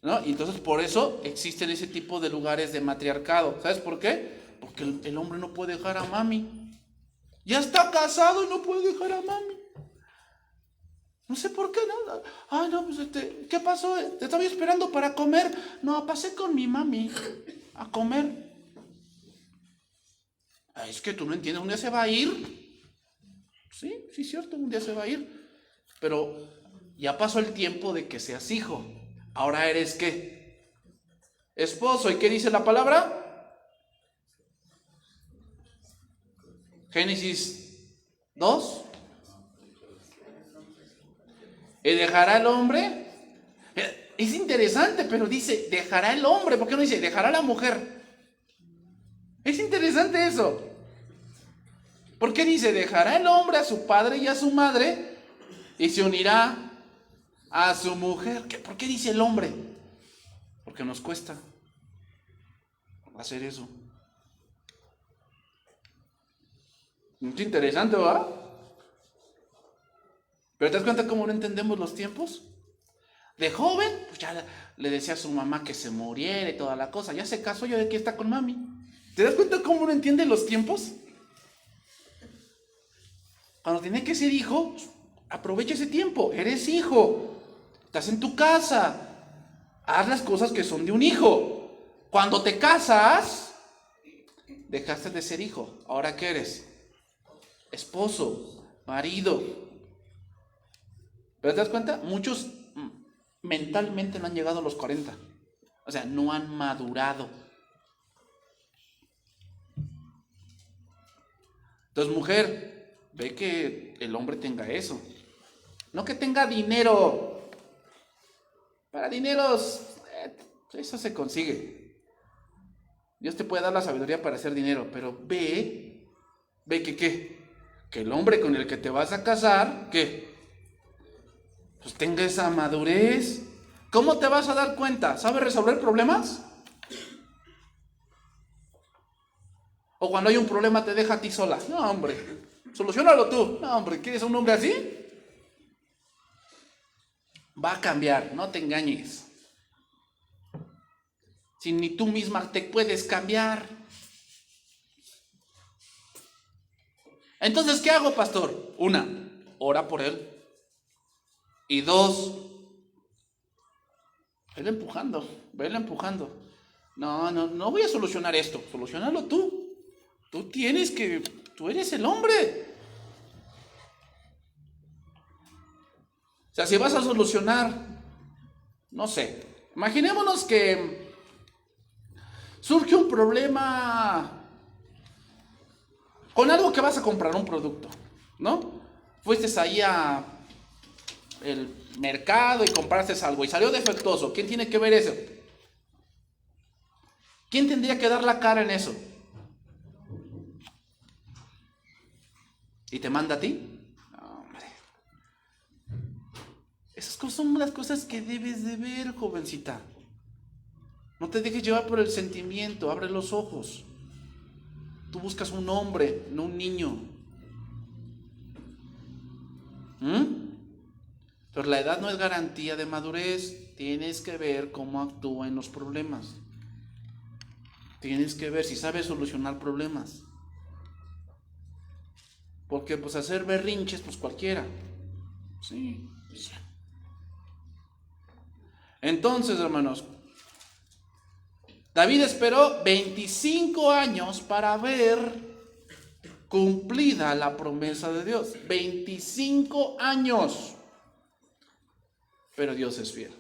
¿no? Y entonces por eso existen ese tipo de lugares de matriarcado. ¿Sabes por qué? Porque el hombre no puede dejar a mami. Ya está casado y no puede dejar a mami. No sé por qué, ¿no? Ay, no, pues ¿qué pasó? Te estaba esperando para comer. No, pasé con mi mami a comer. Ay, es que tú no entiendes, un día se va a ir. Sí, es cierto, un día se va a ir. pero ya pasó el tiempo de que seas hijo. Ahora eres ¿qué? Esposo. ¿Y qué dice la palabra? Génesis 2. ¿Y dejará el hombre? Es interesante, pero dice, dejará el hombre. ¿Por qué no dice, dejará la mujer? Es interesante eso. ¿Por qué dice, dejará el hombre a su padre y a su madre y se unirá a su mujer? ¿Por qué dice el hombre? Porque nos cuesta hacer eso. Muy interesante, ¿verdad? Pero ¿te das cuenta cómo no entendemos los tiempos? De joven, pues ya le decía a su mamá que se muriera y toda la cosa. Ya se casó, ya de que está con mami. ¿Te das cuenta cómo no entiende los tiempos? Cuando tiene que ser hijo, aprovecha ese tiempo. Eres hijo. Estás en tu casa. Haz las cosas que son de un hijo. Cuando te casas, dejaste de ser hijo. ¿Ahora qué eres? Esposo, marido. ¿Pero te das cuenta? Muchos mentalmente no han llegado a los 40. O sea, no han madurado. Entonces, mujer, ve que el hombre tenga eso. No que tenga dinero. Para dineros, eso se consigue. Dios te puede dar la sabiduría para hacer dinero, pero ve que ¿qué? Que el hombre con el que te vas a casar, ¿qué? Pues tenga esa madurez. ¿Cómo te vas a dar cuenta? ¿Sabe resolver problemas? O cuando hay un problema te deja a ti sola. No, hombre, soluciónalo tú. No, hombre, ¿quieres un hombre así? Va a cambiar, no te engañes. Si ni tú misma te puedes cambiar. Entonces, ¿qué hago, pastor? 1, ora por él. Y 2, vele empujando. No voy a solucionar esto, solucionalo tú. Tú eres el hombre. O sea, si vas a solucionar, no sé, imaginémonos que surge un problema con algo que vas a comprar, un producto, ¿no? Fuiste ahí a el mercado y compraste algo y salió defectuoso. ¿Quién tiene que ver eso? ¿Quién tendría que dar la cara en eso? ¿Y te manda a ti? No, hombre. Esas cosas son las cosas que debes de ver, jovencita. No te dejes llevar por el sentimiento, abre los ojos. Tú buscas un hombre, no un niño. Pero la edad no es garantía de madurez. Tienes que ver cómo actúa en los problemas. Tienes que ver si sabe solucionar problemas. Porque pues hacer berrinches, pues cualquiera. Sí. Entonces, hermanos, David esperó 25 años para ver cumplida la promesa de Dios. 25 años. Pero Dios es fiel.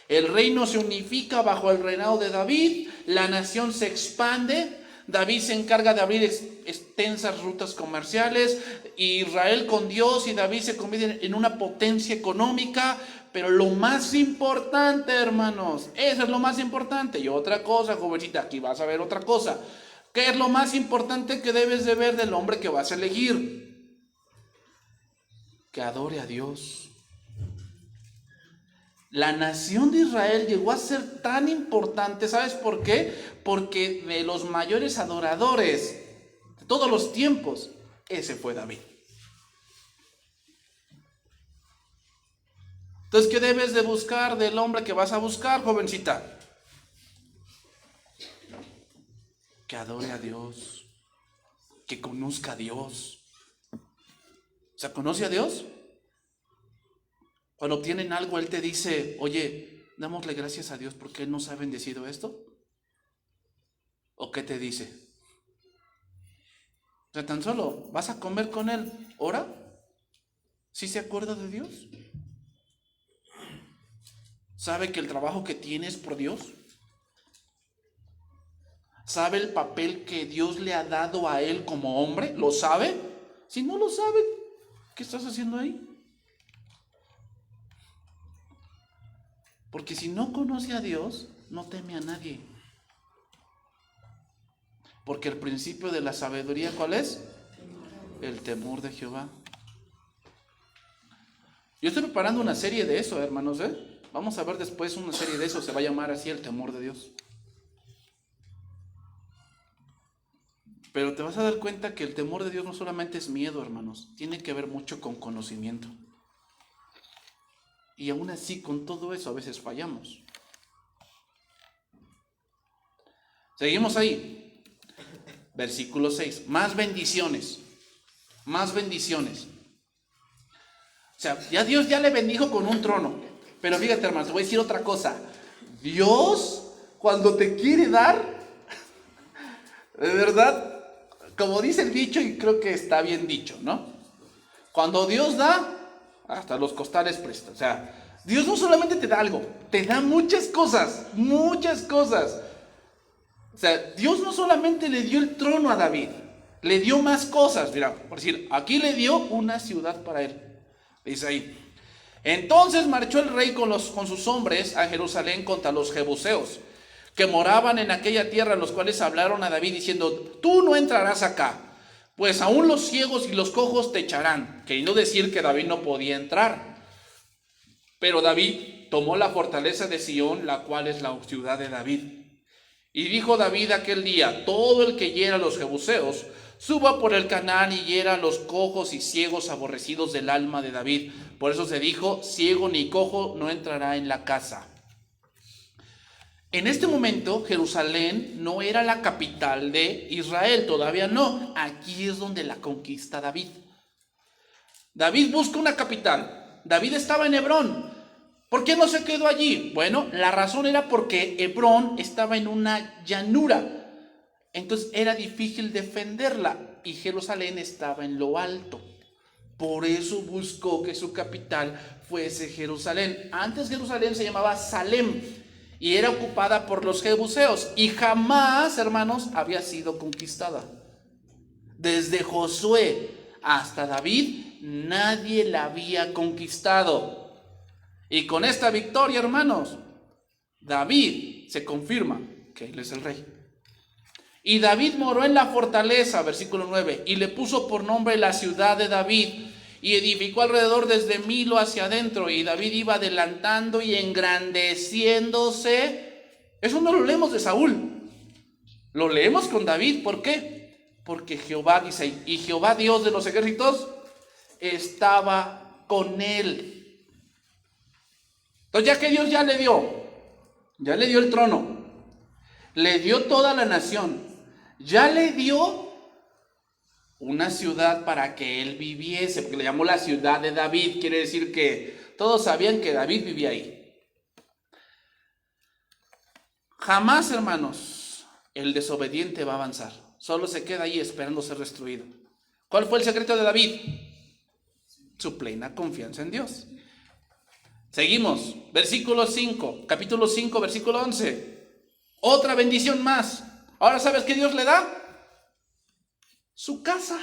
El reino se unifica bajo el reinado de David. La nación se expande. David se encarga de abrir extensas rutas comerciales. Israel con Dios y David se convierte en una potencia económica. Pero lo más importante, hermanos, eso es lo más importante. Y otra cosa, jovencita, aquí vas a ver otra cosa. ¿Qué es lo más importante que debes de ver del hombre que vas a elegir? Que adore a Dios. La nación de Israel llegó a ser tan importante, ¿sabes por qué? Porque de los mayores adoradores de todos los tiempos, ese fue David. Entonces, ¿qué debes de buscar del hombre que vas a buscar, jovencita? Que adore a Dios, que conozca a Dios. O sea, ¿conoce a Dios? Cuando obtienen algo, Él te dice, oye, démosle gracias a Dios porque Él nos ha bendecido esto. ¿O qué te dice? O sea, tan solo vas a comer con Él, ora. ¿Sí se acuerda de Dios? ¿Sabe que el trabajo que tiene es por Dios? ¿Sabe el papel que Dios le ha dado a él como hombre? ¿Lo sabe? Si no lo sabe, ¿qué estás haciendo ahí? Porque si no conoce a Dios, no teme a nadie. Porque el principio de la sabiduría, ¿cuál es? El temor de Jehová. Yo estoy preparando una serie de eso, hermanos, Vamos a ver después una serie de eso, se va a llamar así, el temor de Dios. Pero te vas a dar cuenta que el temor de Dios no solamente es miedo, hermanos, tiene que ver mucho con conocimiento. Y aún así, con todo eso, a veces fallamos. Seguimos ahí. Versículo 6. Más bendiciones. Más bendiciones. O sea, ya Dios ya le bendijo con un trono. Pero fíjate, hermano, te voy a decir otra cosa. Dios, cuando te quiere dar, de verdad, como dice el dicho, y creo que está bien dicho, ¿no? Cuando Dios da, hasta los costales presta. O sea, Dios no solamente te da algo, te da muchas cosas, muchas cosas. O sea, Dios no solamente le dio el trono a David, le dio más cosas. Mira, por decir, aquí le dio una ciudad para él. Dice ahí. Entonces marchó el rey con sus hombres a Jerusalén contra los jebuseos, que moraban en aquella tierra, los cuales hablaron a David diciendo: tú no entrarás acá, pues aún los ciegos y los cojos te echarán. Queriendo decir que David no podía entrar. Pero David tomó la fortaleza de Sión, la cual es la ciudad de David. Y dijo David aquel día: todo el que hiera a los jebuseos, suba por el Canaán y hiera a los cojos y ciegos aborrecidos del alma de David. Por eso se dijo: ciego ni cojo no entrará en la casa. En este momento, Jerusalén no era la capital de Israel, todavía no. Aquí es donde la conquista David. David busca una capital. David estaba en Hebrón. ¿Por qué no se quedó allí? Bueno, la razón era porque Hebrón estaba en una llanura. Entonces era difícil defenderla y Jerusalén estaba en lo alto. Por eso buscó que su capital fuese Jerusalén. Antes Jerusalén se llamaba Salem y era ocupada por los jebuseos y jamás, hermanos, había sido conquistada. Desde Josué hasta David, nadie la había conquistado. Y con esta victoria, hermanos, David se confirma que él es el rey. Y David moró en la fortaleza, versículo 9, y le puso por nombre la ciudad de David, y edificó alrededor desde Milo hacia adentro, y David iba adelantando y engrandeciéndose. Eso no lo leemos de Saúl, lo leemos con David. ¿Por qué? Porque Jehová, dice, y Jehová Dios de los ejércitos estaba con él. Entonces, ya que Dios ya le dio el trono, le dio toda la nación, ya le dio una ciudad para que él viviese, porque le llamó la ciudad de David. Quiere decir que todos sabían que David vivía ahí. Jamás, hermanos, el desobediente va a avanzar. Solo se queda ahí esperando ser destruido. ¿Cuál fue el secreto de David? Su plena confianza en Dios. Seguimos, versículo 5, capítulo 5, versículo 11. Otra bendición más. Ahora, ¿sabes qué Dios le da? Su casa.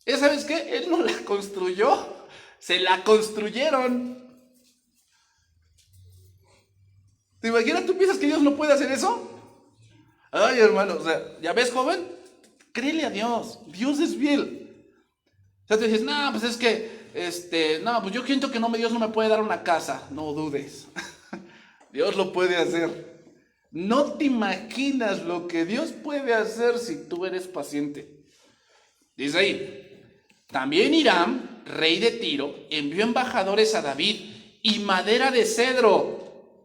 ¿Ya sabes qué? Él no la construyó, se la construyeron. ¿Te imaginas? ¿Tú piensas que Dios no puede hacer eso? Ay, hermano, o sea, ¿ya ves, joven? Créele a Dios, Dios es fiel. O sea, te dices, no, pues es que, no, pues yo siento que Dios no me puede dar una casa. No dudes, Dios lo puede hacer. No te imaginas lo que Dios puede hacer si tú eres paciente. Dice ahí, también Hiram, rey de Tiro, envió embajadores a David y madera de cedro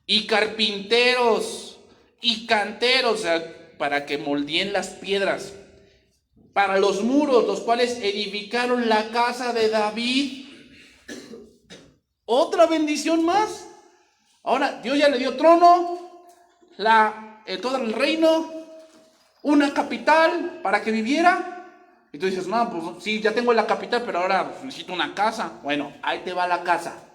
y carpinteros y canteros, o sea, para que moldeen las piedras para los muros, los cuales edificaron la casa de David. Otra bendición más. Ahora, Dios ya le dio trono, todo el reino, una capital para que viviera. Y tú dices, no, pues sí, ya tengo la capital, pero ahora necesito una casa. Bueno, ahí te va la casa.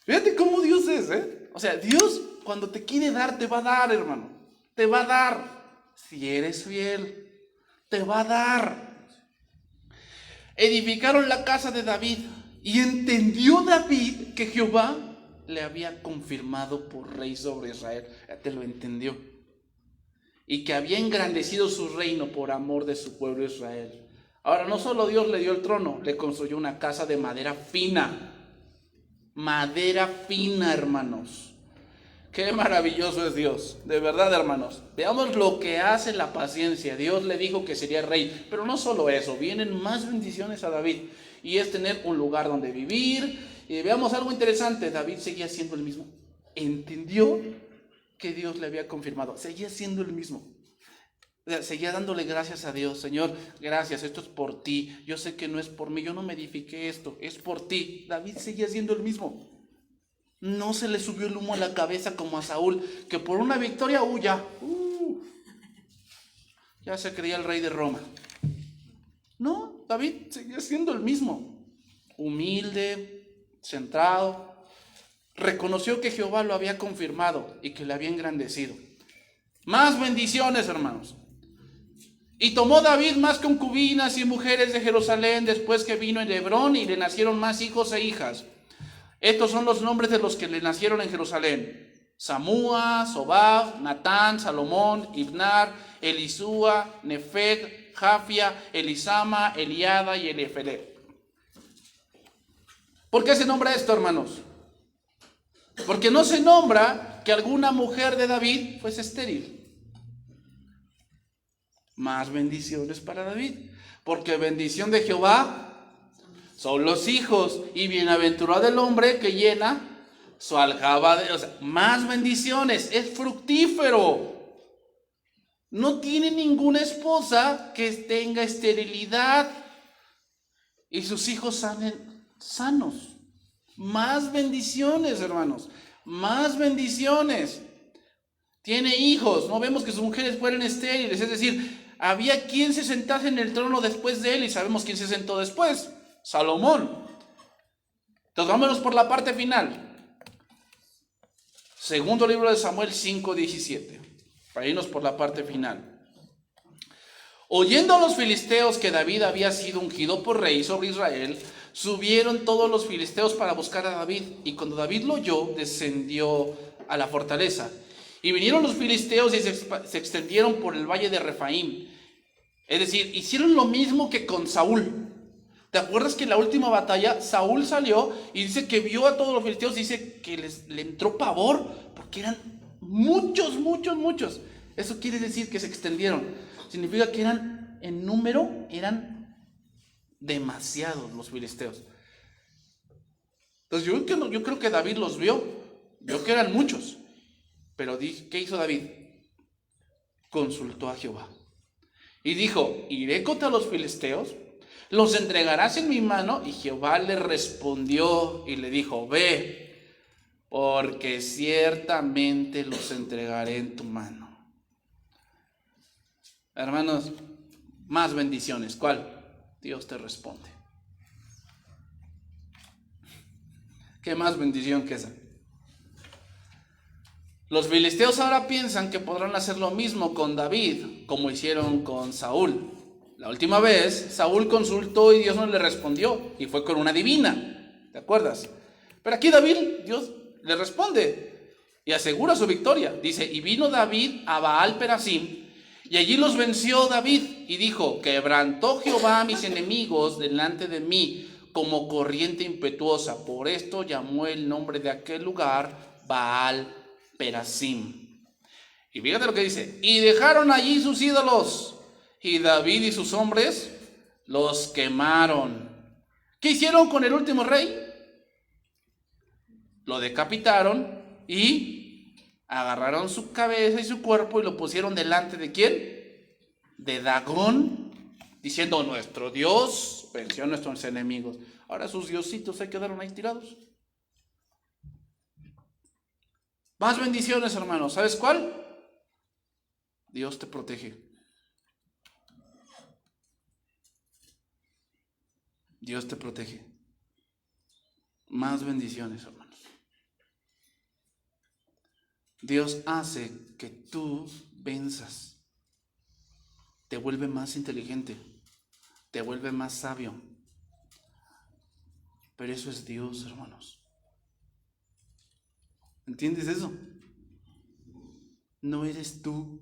Fíjate cómo Dios es, ¿eh? O sea, Dios cuando te quiere dar, te va a dar, hermano. Te va a dar. Si eres fiel, te va a dar. Edificaron la casa de David y entendió David que Jehová le había confirmado por rey sobre Israel. Ya te lo entendió. Y que había engrandecido su reino por amor de su pueblo Israel. Ahora, no solo Dios le dio el trono, le construyó una casa de madera fina. Madera fina, hermanos. Qué maravilloso es Dios, de verdad, hermanos. Veamos lo que hace la paciencia. Dios le dijo que sería rey, pero no solo eso, vienen más bendiciones a David. Y es tener un lugar donde vivir. Y veamos algo interesante, David seguía siendo el mismo. Entendió que Dios le había confirmado, seguía siendo el mismo. Seguía dándole gracias a Dios. Señor, gracias, esto es por ti. Yo sé que no es por mí, yo no me edifiqué esto, es por ti. David seguía siendo el mismo. No se le subió el humo a la cabeza como a Saúl, que por una victoria, ya se creía el rey de Roma. No, David seguía siendo el mismo. Humilde, centrado. Reconoció que Jehová lo había confirmado y que le había engrandecido. Más bendiciones, hermanos. Y tomó David más concubinas y mujeres de Jerusalén después que vino en Hebrón, y le nacieron más hijos e hijas. Estos son los nombres de los que le nacieron en Jerusalén: Samúa, Sobab, Natán, Salomón, Ibnar, Elisúa, Nefeg, Jafia, Elisama, Eliada y Eliefelet. ¿Por qué se nombra esto, hermanos? Porque no se nombra que alguna mujer de David fuese estéril. Más bendiciones para David, porque bendición de Jehová son los hijos, y bienaventurado el hombre que llena su aljaba de... O sea, más bendiciones, es fructífero. No tiene ninguna esposa que tenga esterilidad y sus hijos salen sanos. Más bendiciones, hermanos, más bendiciones. Tiene hijos, no vemos que sus mujeres fueran estériles, es decir, había quien se sentase en el trono después de él, y sabemos quién se sentó después: Salomón. Entonces vámonos por la parte final. Segundo libro de Samuel 5:17. Para irnos por la parte final. Oyendo a los filisteos que David había sido ungido por rey sobre Israel, subieron todos los filisteos para buscar a David. Y cuando David lo oyó, descendió a la fortaleza. Y vinieron los filisteos y se extendieron por el valle de Refaim. Es decir, hicieron lo mismo que con Saúl. ¿Te acuerdas que en la última batalla Saúl salió y dice que vio a todos los filisteos y dice que le entró pavor porque eran muchos? Eso quiere decir que se extendieron. Significa que eran, en número, eran demasiados los filisteos. Entonces yo creo que David los vio que eran muchos. Pero ¿qué hizo David? Consultó a Jehová. Y dijo: iré contra los filisteos, los entregarás en mi mano. Y Jehová le respondió y le dijo: ve, porque ciertamente los entregaré en tu mano. Hermanos, más bendiciones. ¿Cuál? Dios te responde. ¿Qué más bendición que esa? Los filisteos ahora piensan que podrán hacer lo mismo con David, como hicieron con Saúl. La última vez, Saúl consultó y Dios no le respondió, y fue con una divina, ¿te acuerdas? Pero aquí Dios le responde y asegura su victoria. Dice: y vino David a Baal Perasim, y allí los venció David, y dijo: quebrantó Jehová a mis enemigos delante de mí como corriente impetuosa. Por esto llamó el nombre de aquel lugar Baal Perasim. Y fíjate lo que dice: y dejaron allí sus ídolos, y David y sus hombres los quemaron. ¿Qué hicieron con el último rey? Lo decapitaron y agarraron su cabeza y su cuerpo y lo pusieron delante ¿de quién? De Dagón, diciendo: nuestro Dios venció a nuestros enemigos. Ahora sus diositos se quedaron ahí tirados. Más bendiciones, hermanos. ¿Sabes cuál? Dios te protege. Dios te protege. Más bendiciones, hermanos. Dios hace que tú venzas. Te vuelve más inteligente. Te vuelve más sabio. Pero eso es Dios, hermanos. ¿Entiendes eso? No eres tú.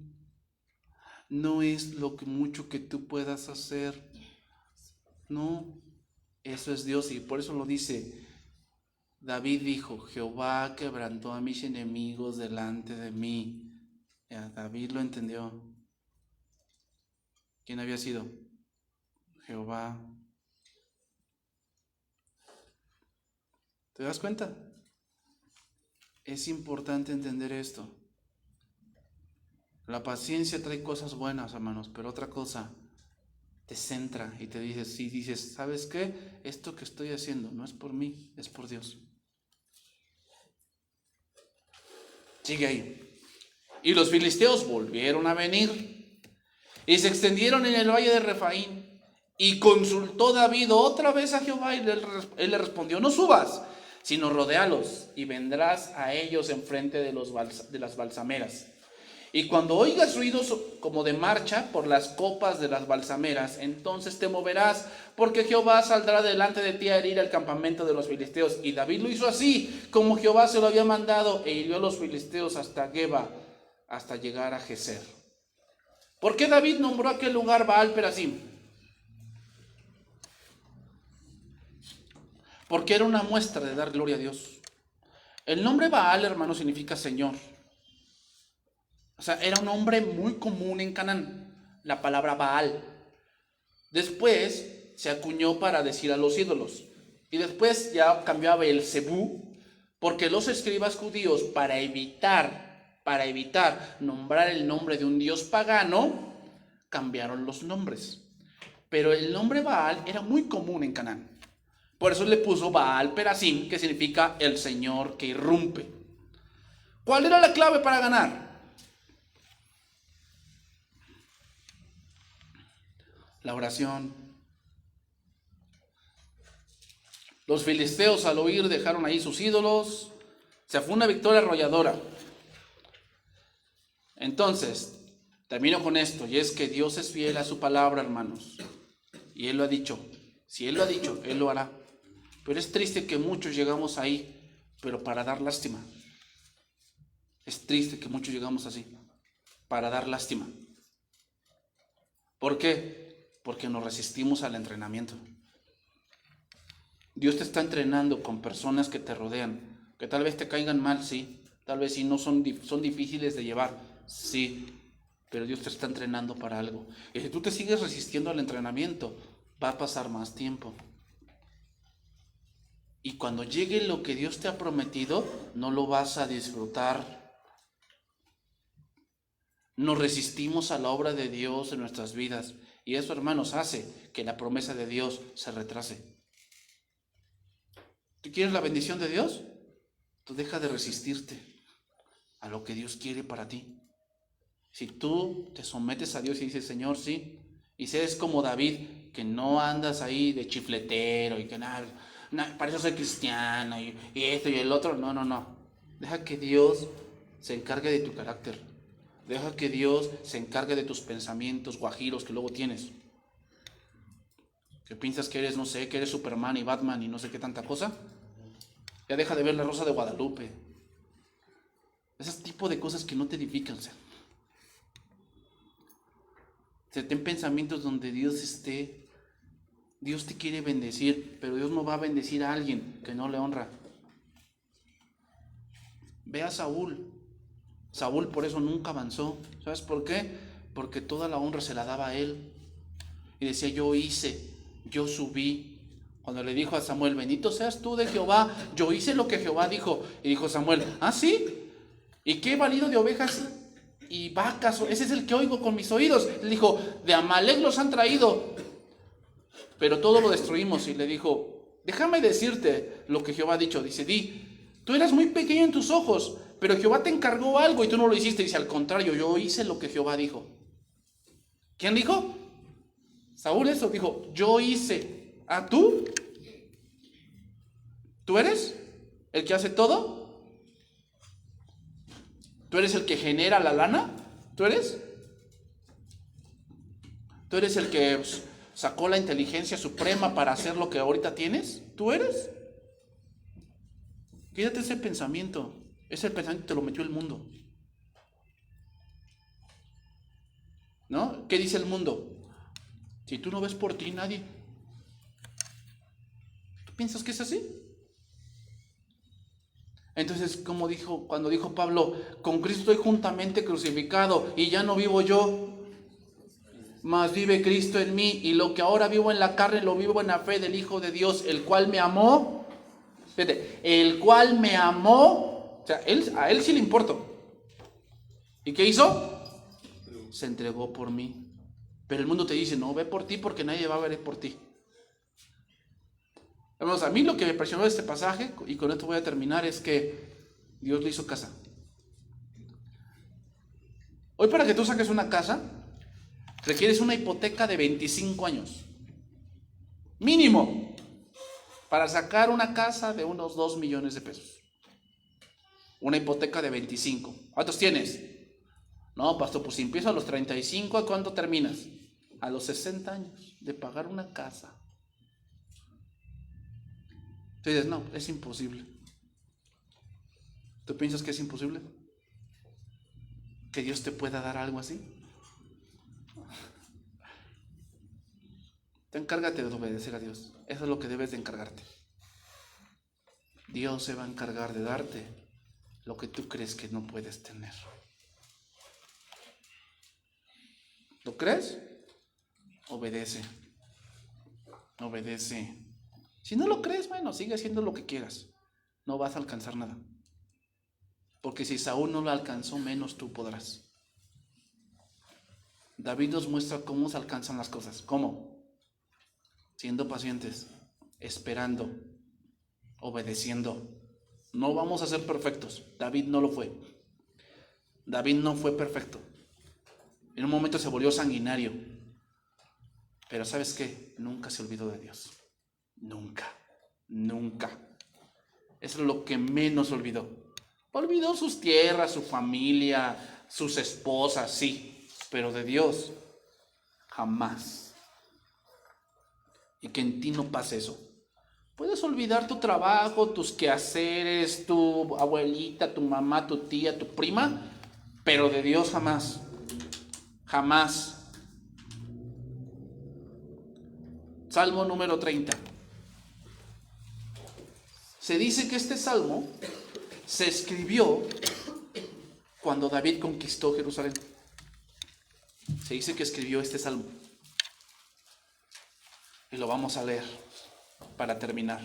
No es lo que mucho que tú puedas hacer. No, eso es Dios. Y por eso lo dice. David dijo, Jehová quebrantó a mis enemigos delante de mí. Ya, David lo entendió. ¿Quién había sido? Jehová. ¿Te das cuenta? Es importante entender esto. La paciencia trae cosas buenas, hermanos, pero otra cosa te centra y te dices, sí, dices, ¿sabes qué? Esto que estoy haciendo no es por mí, es por Dios. Sigue ahí. Y los filisteos volvieron a venir y se extendieron en el valle de Refaín. Y consultó David otra vez a Jehová y él le respondió, no subas, sino rodéalos y vendrás a ellos enfrente de las balsameras. Y cuando oigas ruidos como de marcha por las copas de las balsameras, entonces te moverás, porque Jehová saldrá delante de ti a herir al campamento de los filisteos. Y David lo hizo así, como Jehová se lo había mandado, e hirió a los filisteos hasta Geba, hasta llegar a Geser. ¿Por qué David nombró aquel lugar Baal Perasim? Porque era una muestra de dar gloria a Dios. El nombre Baal, hermano, significa Señor. O sea, era un nombre muy común en Canaán, la palabra Baal. Después se acuñó para decir a los ídolos. Y después ya cambió a Beelzebú, porque los escribas judíos, para evitar nombrar el nombre de un dios pagano, cambiaron los nombres. Pero el nombre Baal era muy común en Canaán. Por eso le puso Baal Perasim, que significa el Señor que irrumpe. ¿Cuál era la clave para ganar? La oración. Los filisteos al oír dejaron ahí sus ídolos. Se fue una victoria arrolladora. Entonces, termino con esto, y es que Dios es fiel a su palabra, hermanos. Y Él lo ha dicho. Si Él lo ha dicho, Él lo hará. Pero es triste que muchos llegamos ahí, pero para dar lástima. Es triste que muchos llegamos así, para dar lástima. ¿Por qué? Porque nos resistimos al entrenamiento. Dios te está entrenando con personas que te rodean, que tal vez te caigan mal, sí. Tal vez sí, no son difíciles de llevar, sí. Pero Dios te está entrenando para algo. Y si tú te sigues resistiendo al entrenamiento, va a pasar más tiempo. Y cuando llegue lo que Dios te ha prometido, no lo vas a disfrutar. Nos resistimos a la obra de Dios en nuestras vidas. Y eso, hermanos, hace que la promesa de Dios se retrase. ¿Tú quieres la bendición de Dios? Tú deja de resistirte a lo que Dios quiere para ti. Si tú te sometes a Dios y dices, Señor, sí, y seas como David, que no andas ahí de chifletero y que nada, para eso soy cristiano y esto y el otro, no. Deja que Dios se encargue de tu carácter. Deja que Dios se encargue de tus pensamientos guajiros que luego tienes. Que piensas que eres, no sé, que eres Superman y Batman y no sé qué tanta cosa. Ya deja de ver la Rosa de Guadalupe. Ese tipo de cosas que no te edifican. Ten pensamientos donde Dios esté. Dios te quiere bendecir, pero Dios no va a bendecir a alguien que no le honra. Ve a Saúl. Saúl por eso nunca avanzó. ¿Sabes por qué? Porque toda la honra se la daba a él. Y decía, yo hice, yo subí. Cuando le dijo a Samuel, bendito seas tú de Jehová, yo hice lo que Jehová dijo. Y dijo Samuel, ¿ah, sí? ¿Y qué he valido de ovejas y vacas? Ese es el que oigo con mis oídos. Le dijo, de Amalek los han traído, pero todo lo destruimos. Y le dijo, déjame decirte lo que Jehová ha dicho. Dice, tú eras muy pequeño en tus ojos, pero Jehová te encargó algo y tú no lo hiciste. Dice, al contrario, yo hice lo que Jehová dijo. ¿Quién dijo? Saúl eso dijo, yo hice. ¿Tú? ¿Tú eres el que hace todo? ¿Tú eres el que genera la lana? ¿Tú eres? ¿Tú eres el que sacó la inteligencia suprema para hacer lo que ahorita tienes? ¿Tú eres? Quítate ese pensamiento. Ese pensamiento te lo metió el mundo. ¿No? ¿Qué dice el mundo? Si tú no ves por ti, nadie. ¿Tú piensas que es así? Entonces, cuando dijo Pablo, con Cristo estoy juntamente crucificado y ya no vivo yo, mas vive Cristo en mí, y lo que ahora vivo en la carne lo vivo en la fe del Hijo de Dios, el cual me amó. Fíjate, el cual me amó, o sea, a él sí le importó. ¿Y qué hizo? Se entregó por mí. Pero el mundo te dice, no, ve por ti porque nadie va a ver por ti. Vamos, a mí lo que me impresionó de este pasaje, y con esto voy a terminar, es que Dios le hizo casa. Hoy para que tú saques una casa, requieres una hipoteca de 25 años. Mínimo. Para sacar una casa de unos 2 millones de pesos. Una hipoteca de 25. ¿Cuántos tienes? No, pastor, pues si empiezo a los 35, ¿a cuánto terminas? A los 60 años de pagar una casa. Entonces, no, es imposible. ¿Tú piensas que es imposible? ¿Que Dios te pueda dar algo así? Tú encárgate de obedecer a Dios. Eso es lo que debes de encargarte. Dios se va a encargar de darte lo que tú crees que no puedes tener. ¿Lo crees? Obedece. Obedece. Si no lo crees, bueno, sigue haciendo lo que quieras. No vas a alcanzar nada. Porque si Saúl no lo alcanzó, menos tú podrás. David nos muestra cómo se alcanzan las cosas. ¿Cómo? Siendo pacientes, esperando, obedeciendo. No vamos a ser perfectos. David no lo fue. David no fue perfecto. En un momento se volvió sanguinario. Pero ¿sabes qué? Nunca se olvidó de Dios. Nunca. Nunca. Eso es lo que menos olvidó. Olvidó sus tierras, su familia, sus esposas, sí. Pero de Dios, jamás. Y que en ti no pase eso. Puedes olvidar tu trabajo, tus quehaceres, tu abuelita, tu mamá, tu tía, tu prima, pero de Dios jamás. Jamás. Salmo número 30. Se dice que este salmo se escribió cuando David conquistó Jerusalén. Se dice que escribió este salmo. Y lo vamos a leer para terminar.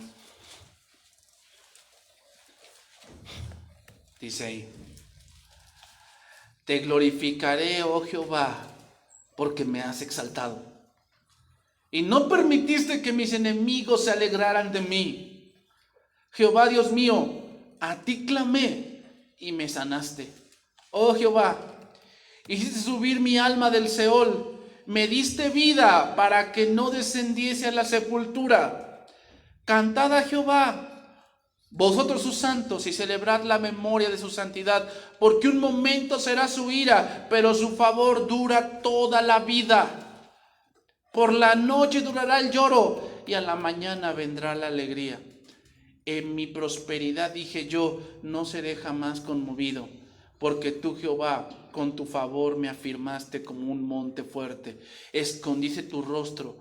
Dice ahí: Te glorificaré, oh Jehová, porque me has exaltado. Y no permitiste que mis enemigos se alegraran de mí. Jehová Dios mío, a ti clamé y me sanaste. Oh Jehová, hiciste subir mi alma del Seol. Me diste vida para que no descendiese a la sepultura. Cantad a Jehová, vosotros sus santos, y celebrad la memoria de su santidad, porque un momento será su ira, pero su favor dura toda la vida. Por la noche durará el lloro, y a la mañana vendrá la alegría. En mi prosperidad dije yo, no seré jamás conmovido, porque tú, Jehová, con tu favor me afirmaste como un monte fuerte. Escondiste tu rostro,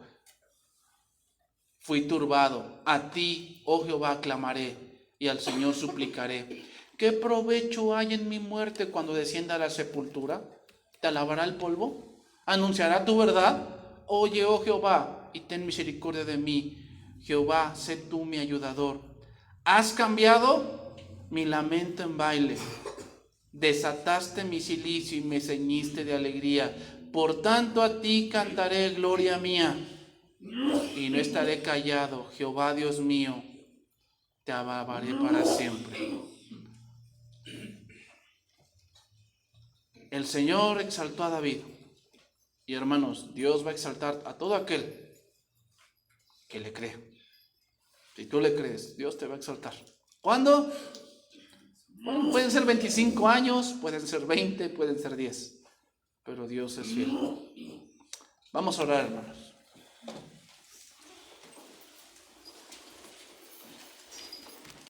fui turbado. A ti, oh Jehová, clamaré, y al Señor suplicaré. ¿Qué provecho hay en mi muerte cuando descienda a la sepultura? ¿Te alabará el polvo? ¿Anunciará tu verdad? Oye, oh Jehová, y ten misericordia de mí. Jehová, sé tú mi ayudador. Has cambiado mi lamento en baile. Desataste mi cilicio y me ceñiste de alegría. Por tanto a ti cantaré, gloria mía, y no estaré callado. Jehová Dios mío, te alabaré para siempre. El Señor exaltó a David. Y hermanos, Dios va a exaltar a todo aquel que le cree. Si tú le crees, Dios te va a exaltar. ¿Cuándo? Bueno, pueden ser 25 años, pueden ser 20, pueden ser 10, pero Dios es fiel. Vamos a orar, hermanos.